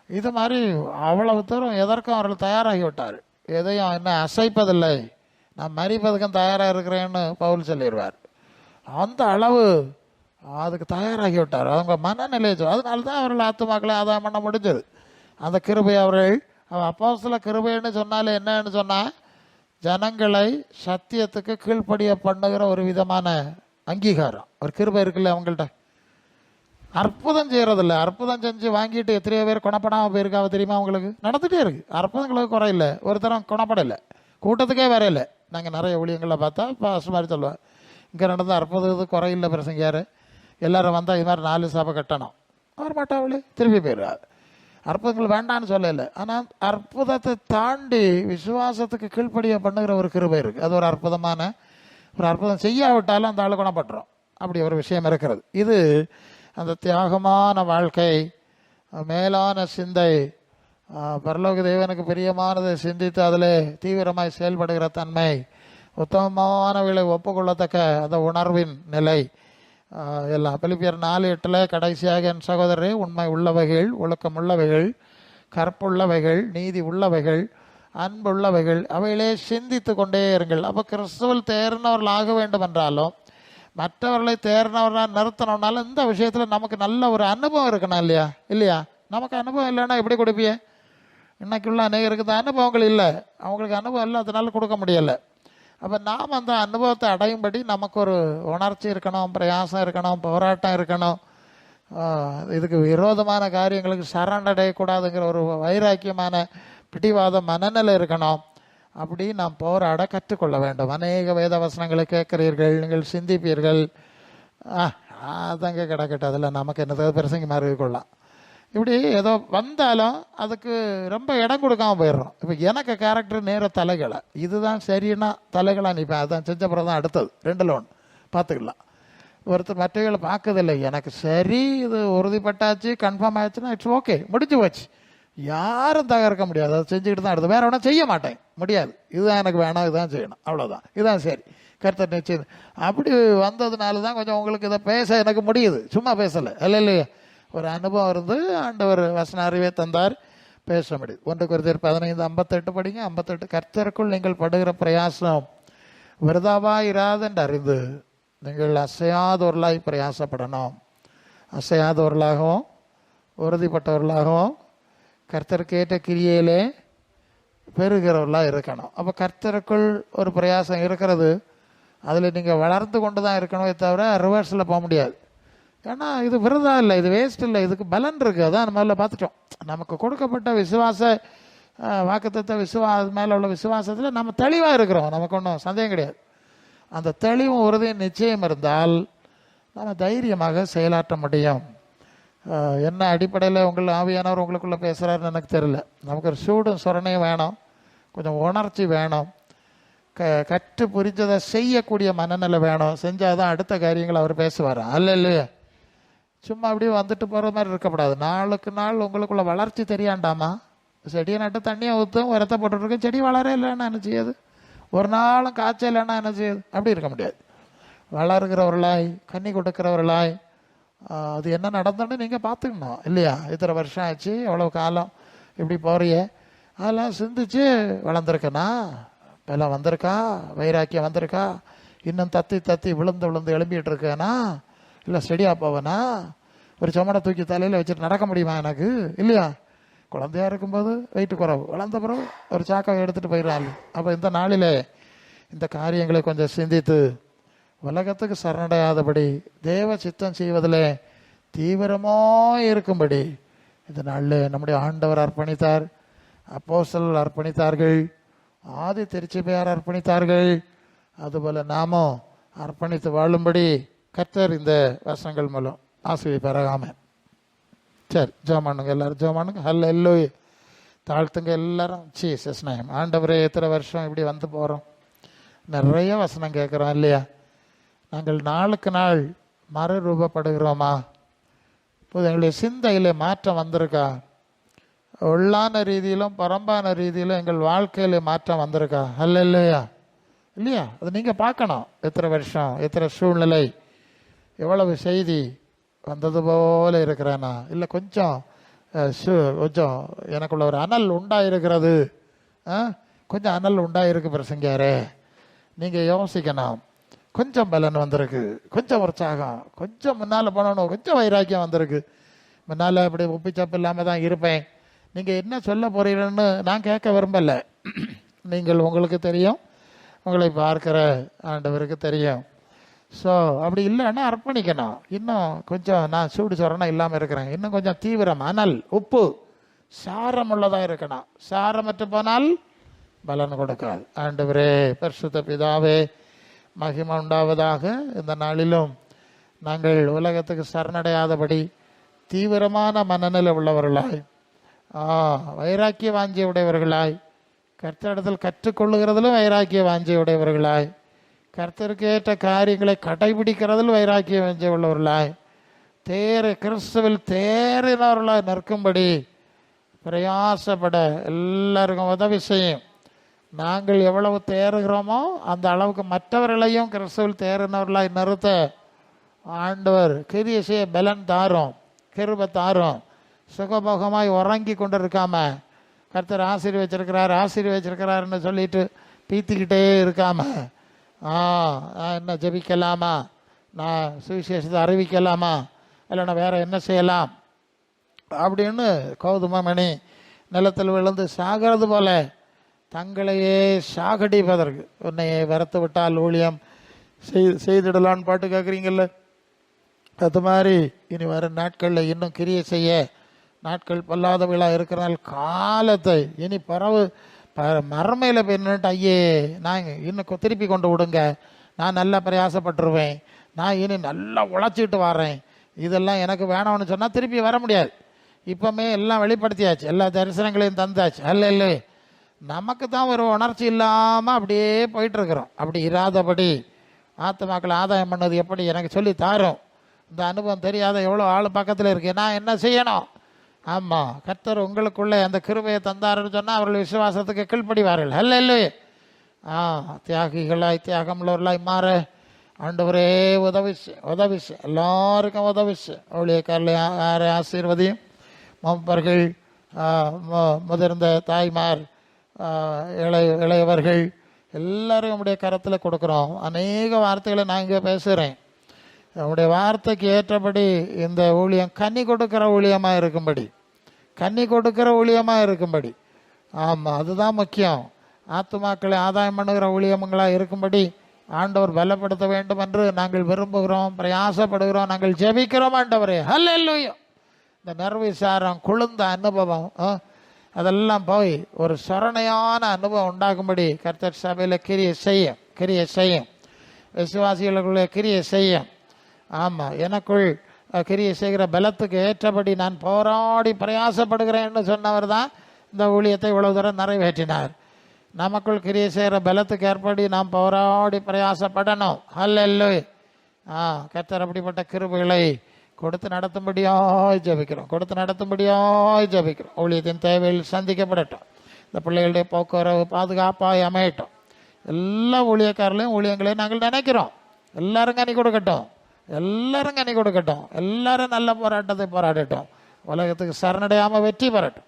இது மாதிரி அவ்வளவு தூரம் எதற்கும் அவர்கள் தயாராகி விட்டார். எதையும் என்ன அசைப்பதில்லை, நான் மறிப்பதுக்கும் தயாராக இருக்கிறேன்னு பவுல் சொல்லிடுவார். அந்த அளவு அதுக்கு தயாராகி விட்டார். அவங்க மனநிலையை அதனால தான் அவர்கள் ஆத்துமாக்களை ஆதாயம் பண்ண முடிஞ்சது. அந்த கிருபை அவர்கள் அப்போஸ்தல கிருபைன்னு சொன்னாலே என்னன்னு சொன்னால், ஜனங்களை சத்தியத்துக்கு கீழ்ப்படிய பண்ணுகிற ஒரு விதமான அங்கீகாரம். ஒரு கிருபை இருக்குல்ல அவங்கள்ட்ட. அற்புதம் செய்கிறதில்ல, அற்புதம் செஞ்சு வாங்கிட்டு எத்தனையோ பேர் குணப்படாமல் போயிருக்காவ தெரியுமா? அவங்களுக்கு நடந்துகிட்டே இருக்குது. அற்புதங்களுக்கு குறையில்லை, ஒருத்தரம் குணப்படலை, கூட்டத்துக்கே வரையில்லை. நாங்கள் நிறைய ஊழியங்களை பார்த்தா பாஸ்டர் மாதிரி சொல்லுவார், இங்கே நடந்த அற்புதத்துக்கு குறையில்லை பிரசங்கியார், எல்லாரும் வந்தால் இது மாதிரி 4 சபை கட்டணும். அவர் மாட்டாவளே திருப்பி போயிடுவார். அற்புதங்கள் வேண்டான்னு சொல்லலை. ஆனால் அற்புதத்தை தாண்டி விசுவாசத்துக்கு கீழ்ப்படிய பண்ணுகிற ஒரு கிருபை இருக்குது. அது ஒரு அற்புதமான ஒரு அற்புதம் செய்யாவிட்டாலும் அந்த ஆளு குணப்பட்டுரும். அப்படி ஒரு விஷயம் இருக்கிறது. இது அந்த தியாகமான வாழ்க்கை, மேலான சிந்தை, பரலோக தேவனுக்கு பிரியமானதை சிந்தித்து அதில் தீவிரமாய் செயல்படுகிற தன்மை, உத்தமமானவர்களை ஒப்புக்கொள்ளத்தக்க அந்த உணர்வின் நிலை எல்லாம். பிலிப்பியர் 4:8 கடைசியாக, என் சகோதரரே, உண்மை உள்ளவைகள், ஒழுக்கம் உள்ளவைகள், கற்புள்ளவைகள், நீதி உள்ளவைகள், அன்புள்ளவைகள், அவைகளே சிந்தித்து கொண்டே இருங்கள். அப்போ கிறிஸ்துவில் தேர்ந்தவர்கள் ஆக வேண்டும் என்றாலும், மற்றவர்களை தேர்ந்தவர்களாக நிறுத்தணும்னாலும் இந்த விஷயத்தில் நமக்கு நல்ல ஒரு அனுபவம் இருக்கணும் இல்லையா? இல்லையா? நமக்கு அனுபவம் இல்லைன்னா எப்படி கொடுப்பிய? இன்னைக்குள்ள அநேகருக்கு இந்த அனுபவங்கள் இல்லை, அவங்களுக்கு அனுபவம் இல்லை, அதனால கொடுக்க முடியலை. அப்போ நாம் அந்த அனுபவத்தை அடையும்படி நமக்கு ஒரு உணர்ச்சி இருக்கணும், பிரயாசம் இருக்கணும், போராட்டம் இருக்கணும். இதுக்கு விரோதமான காரியங்களுக்கு சரணடையக்கூடாதுங்கிற ஒரு வைராக்கியமான பிடிவாத மனநிலை இருக்கணும். அப்படி நாம் போராட கற்றுக்கொள்ள வேண்டும். அநேக வேத வசனங்களை கேட்கிறீர்கள், நீங்கள் சிந்திப்பீர்கள், அதங்க கிடக்கட்டும், அதில் நமக்கு என்னது பிரசங்கி மாதிரி கொள்ளலாம். இப்படி ஏதோ வந்தாலும் அதுக்கு ரொம்ப இடம் கொடுக்காம போயிடுறோம். இப்போ எனக்கு கேரக்டர் நேர தலைகளை, இதுதான் சரின்னா தலைகளாக நிற்பேன், அதுதான் செஞ்ச பிறகு தான் அடுத்தது 2ல் 1 பார்த்துக்கலாம். ஒருத்தர் மற்றவர்களை பார்க்கறதில்லை, எனக்கு சரி இது உறுதிப்பட்டாச்சு, கன்ஃபார்ம் ஆயிடுச்சுன்னா இட்ஸ் ஓகே, முடிஞ்சு போச்சு, யாரும் தகர்க்க முடியாது, அதை செஞ்சுக்கிட்டு தான் அடுத்து வேற ஒன்றும் செய்ய மாட்டேன், முடியாது, இதுதான் எனக்கு வேணும், இதுதான் செய்யணும், அவ்வளோதான், இதுதான் சரி, கருத்தை நிச்சயம். அப்படி வந்ததுனால தான் கொஞ்சம் உங்களுக்கு இதை பேச எனக்கு முடியுது, சும்மா பேசலை, இல்லையா? ஒரு அனுபவம் இருந்து ஆண்டவர் வசன அறிவே தந்தார், பேச முடியுது. 1 Corinthians 15:58 படிங்க. 58, கர்த்தருக்குள் நீங்கள் படுகிற பிரயாசம் விரதாவாக இராதென்று அறிந்து நீங்கள் அசையாதவர்களாய் பிரயாசப்படணும். அசையாதவர்களாகவும் உறுதிப்பட்டவர்களாகவும் கர்த்தருக்கு ஏற்ற கிரியையிலே பெறுகிறவர்களாக இருக்கணும். அப்போ கர்த்தருக்குள் ஒரு பிரயாசம் இருக்கிறது, அதில் நீங்கள் வளர்ந்து கொண்டு தான் இருக்கணுமே தவிர ரிவர்ஸில் போக முடியாது. ஏன்னா இது விரதம் இல்லை, இது வேஸ்ட் இல்லை, இதுக்கு பலன் இருக்குது. அதான் நம்ம மேலே பார்த்துட்டோம். நமக்கு கொடுக்கப்பட்ட விசுவாச வாக்குத்தத்த மேலே உள்ள விசுவாசத்தில் நம்ம தெளிவாக இருக்கிறோம், நமக்கு ஒன்றும் சந்தேகம் கிடையாது. அந்த தெளிவும் உறுதியும் நிச்சயம் இருந்தால் நம்ம தைரியமாக செயலாற்ற முடியும். என்ன அடிப்படையில் உங்கள் ஆவியானவர் உங்களுக்குள்ளே பேசுகிறாருன்னு எனக்கு தெரியல. நமக்கு ஒரு சூடும் சொரணையும் வேணும், கொஞ்சம் உணர்ச்சி வேணும், கற்று புரிஞ்சதை செய்யக்கூடிய மனநிலை வேணும். செஞ்சால் தான் அடுத்த காரியங்கள் அவர் பேசுவார். அல்ல இல்லையா? சும்மா அப்படியே வந்துட்டு போகிற மாதிரி இருக்கக்கூடாது. நாளுக்கு நாள் உங்களுக்குள்ள வளர்ச்சி தெரியாண்டாமா? செடியை நட்டு தண்ணியை ஊற்றும், உரத்தை போட்டுருக்கோம், செடி வளர இல்லைன்னா என்ன செய்யுது? ஒரு நாளும் காய்ச்சல் இல்லைன்னா என்ன செய்யுது? அப்படி இருக்க முடியாது. வளர்கிறவர்களாய், கன்னி கொடுக்கிறவர்களாய், அது என்ன நடந்தோன்னு நீங்கள் பார்த்துக்கணும் இல்லையா? இத்தனை வருஷம் ஆச்சு, எவ்வளோ காலம் இப்படி போறிய, அதெல்லாம் சிந்திச்சு வளர்ந்துருக்கேனா, எல்லாம் வந்திருக்கா, வைராக்கியம் வந்திருக்கா, இன்னும் தத்தி தத்தி விழுந்து விழுந்து எழும்பிட்டு இருக்கேனா, இல்லை ஸ்டெடியாக போவேனா, ஒரு சுமடை தூக்கி தலையில் வச்சுட்டு நடக்க முடியுமா எனக்கு? இல்லையா? குழந்தையாக இருக்கும்போது வெயிட்டு குறவு, வளர்ந்த பிறகு ஒரு சாக்கை எடுத்துகிட்டு போயிடறாள். அப்போ இந்த நாளில் இந்த காரியங்களை கொஞ்சம் சிந்தித்து உலகத்துக்கு சரணடையாதபடி தேவ சித்தம் செய்வதில் தீவிரமாக இருக்கும்படி இந்த நாளில் நம்முடைய ஆண்டவர் அர்ப்பணித்தார், அப்போஸ்தலர்கள் அர்ப்பணித்தார்கள், ஆதி திருச்சபையார் அர்ப்பணித்தார்கள். அதுபோல் நாமும் அர்ப்பணித்து வாழும்படி கர்த்தர் இந்த வசனங்கள் மூலம் ஆசீர்வதிப்பாராக. ஆமென். சரி, ஜெபமானுங்க, எல்லாரும் ஜெபமானுங்க. ஹல்லேலூயா. தாழ்த்துங்க எல்லாரும். Jesus name. ஆண்டவரே, எத்தனை வருஷம் இப்படி வந்து போகிறோம், நிறைய வசனம் கேட்குறோம் இல்லையா? நாங்கள் நாளுக்கு நாள் மறுரூபப்படுகிறோமா? இப்போது எங்களுடைய சிந்தையில் மாற்றம் வந்திருக்கா? உள்ளான ரீதியிலும் புறம்பான ரீதியிலும் எங்கள் வாழ்க்கையில் மாற்றம் வந்திருக்கா? ஹல்லேலூயா. இல்லையா? அது நீங்கள் பார்க்கணும். எத்தனை வருஷம், எத்தனை சூழ்நிலை, எவ்வளவு செய்தி வந்தது போல இருக்கிறேனா, இல்லை கொஞ்சம் கொஞ்சம் எனக்குள்ள ஒரு அனல் உண்டாயிருக்கிறது, கொஞ்சம் அனல் உண்டாயிருக்கு பிரசங்கியாரே, நீங்கள் யோசிக்கணும். கொஞ்சம் பலன் வந்திருக்கு, கொஞ்சம் உற்சாகம், கொஞ்சம் முன்னால் போனணும், கொஞ்சம் வைராக்கியம் வந்திருக்கு. முன்னால் அப்படி உப்பிச்சப்பு இல்லாமல் தான் இருப்பேன். நீங்கள் என்ன சொல்ல போறீங்கன்னு நான் கேட்க விரும்பலை. நீங்கள் உங்களுக்கு தெரியும், உங்களை பார்க்கிற ஆண்டவருக்கு தெரியும். ஸோ அப்படி இல்லைன்னா அர்ப்பணிக்கணும். இன்னும் கொஞ்சம் நான் சூடு சொரணம் இல்லாமல் இருக்கிறேன், இன்னும் கொஞ்சம் தீவிரம், அனல், உப்பு, சாரம் உள்ளதாக இருக்கணும். சாரமற்று போனால் பலன் கொடுக்காது. ஆண்டவரே, பரிசுத்த பிதாவே, மகிமை உண்டாவதாக. இந்த நாளிலும் நாங்கள் உலகத்துக்கு சரணடையாதபடி தீவிரமான மனநிலை உள்ளவர்களாய், வைராக்கிய வாஞ்சிய உடையவர்களாய், கர்த்தரிடத்தில் கற்றுக்கொள்ளுகிறதிலும் வைராக்கிய வாஞ்சிய உடையவர்களாய், கர்த்தருக்கு ஏற்ற காரியங்களை கடைபிடிக்கிறதில் வைராக்கிய வாஞ்சிய உள்ளவர்களாய், கிறிஸ்துவில் தேறினவர்களாக நிற்கும்படி பிரயாசப்பட எல்லாருக்கும் உதவி செய்யும். நாங்கள் எவ்வளவு தேறுகிறோமோ அந்த அளவுக்கு மற்றவர்களையும் கிறிஸ்துவில் தேறினவர்களாய் நிறுத்த ஆண்டவர் கிரியை செய்ய பலன் தாரும், கிருபை தாரும். சுகபோகமாய் உறங்கி கொண்டு இருக்காம கர்த்தர் ஆசீர்வச்சிருக்கிறாருன்னு சொல்லிட்டு பீத்திக்கிட்டே இருக்காம, என்ன ஜெபிக்கலாமா, நான் சுவிசேஷத்தை அறிவிக்கலாமா, இல்லைன்னா வேற என்ன செய்யலாம் அப்படின்னு கௌதுமமணி நிலத்தில் விழுந்து சாகிறது போல தங்களையே சாகடிப்பதற்கு உன்னையே வரத்து விட்டால் ஊழியம் செய்திடலான்னு பாட்டு கேட்குறீங்கல்ல, அது மாதிரி இனி வர நாட்களில் இன்னும் கிரியை செய்ய நாட்கள் பொல்லாத விழா இருக்கிறனால காலத்தை இனி மரமையில் போய் நின்றுட்டு, ஐயே நான் இன்னும் திருப்பி கொண்டு விடுங்க, நான் நல்லா பிரயாசப்பட்டுருவேன், நான் இனி நல்லா உழைச்சிட்டு வரேன், இதெல்லாம் எனக்கு வேணாம்னு சொன்னால் திருப்பி வர முடியாது. இப்போமே எல்லாம் வெளிப்படுத்தியாச்சு, எல்லா தரிசனங்களையும் தந்தாச்சு. அல்ல நமக்கு தான் ஒரு உணர்ச்சி இல்லாமல் அப்படியே போயிட்டுருக்குறோம். அப்படி இராதபடி ஆத்துமாக்களை ஆதாயம் பண்ணது எப்படி எனக்கு சொல்லி தாரும். இந்த அனுபவம் தெரியாத எவ்வளோ ஆள் பக்கத்தில் இருக்கு. நான் என்ன செய்யணும்? ஆமாம், கர்த்தர் உங்களுக்குள்ளே அந்த கிருபையை தந்தாருன்னு சொன்னால் அவர்கள் விசுவாசத்துக்கு கீழ்ப்படிவார்கள். அல்ல தியாகிகளாய் தியாகமுள்ளவர்களாய் மாற ஆண்டவரே உதவி எல்லாருக்கும் உதவி ஊழியக்காரர்களை ஆசீர்வதியும். மூப்பர்கள், முதிர்ந்த தாய்மார், இளையவர்கள் எல்லாரும் உடைய கரத்தில் கொடுக்குறோம். அநேக வார்த்தைகளை நான் இங்கே பேசுகிறேன். உடைய வார்த்தைக்கு ஏற்றபடி இந்த ஊழியம் கன்னி கொடுக்கிற ஊழியமாக இருக்கும்படி ஆமாம், அதுதான் முக்கியம். ஆத்துமாக்களை ஆதாயம் பண்ணுகிற ஊழியங்களாக இருக்கும்படி ஆண்டவர் பலப்படுத்த வேண்டும் என்று நாங்கள் விரும்புகிறோம், பிரயாசப்படுகிறோம், நாங்கள் ஜெபிக்கிறோம். ஆண்டவரே ஹல்லேலூயா. இந்த நிர்விசாரம், குளிர்ந்த அனுபவம் அதெல்லாம் போய் ஒரு சரணையான அனுபவம் உண்டாகும்படி கர்த்தர் சபையில் கிரியை செய்யும், விசுவாசிகளுக்குள்ளே கிரியை செய்யும். ஆமாம், எனக்குள் கிரியை செய்கிற பலத்துக்கு ஏற்றபடி நான் போராடி பிரயாசப்படுகிறேன்னு சொன்னவர் தான் இந்த ஊழியத்தை இவ்வளவு தூரம் நிறைவேற்றினார். நமக்குள் கிரியை செய்கிற பலத்துக்கு ஏற்படி நாம் போராடி பிரயாசப்படணும். அல்லேலூயா. கர்த்தர் அப்படிப்பட்ட கிருபைகளை கொடுத்து நடத்தும்படியாய் ஜெபிக்கிறோம். ஊழியத்தின் தேவையில் சந்திக்கப்படட்டும். இந்த பிள்ளைகளுடைய போக்குவரவு பாதுகாப்பாய் அமையட்டும். எல்லா ஊழியக்காரர்களையும் ஊழியங்களையும் நாங்கள் நினைக்கிறோம். எல்லாரும் கனி கொடுக்கட்டும். எல்லாரும் நல்ல போராட்டத்தை போராடட்டும். உலகத்துக்கு சரணடையாமல் வெற்றி பெறட்டும்.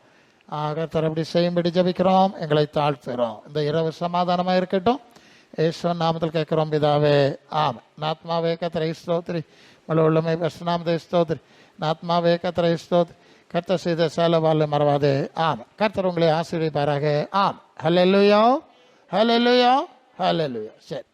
கர்த்தர் அப்படி செய்யும்படி ஜெபிக்கிறோம். எங்களை தாழ்த்துகிறோம். இந்த இரவு சமாதானமாக இருக்கட்டும். இயேசுவின் நாமத்தில் கேட்கிறோம் பிதாவே, ஆமென். ஆத்மாவே கர்த்தரை ஸ்தோத்திரி, உள்ளமே பரிசுநாமத்தை ஸ்தோத்திரி. ஆத்மாவே கர்த்தரை ஸ்தோத்திரி. கர்த்தர் செய்த சேலவாழ்வு மறவாதே. ஆமென். கர்த்தர் உங்களை ஆசீர்வதிப்பாராக. ஆமென். ஹல்லேலூயா. சரி.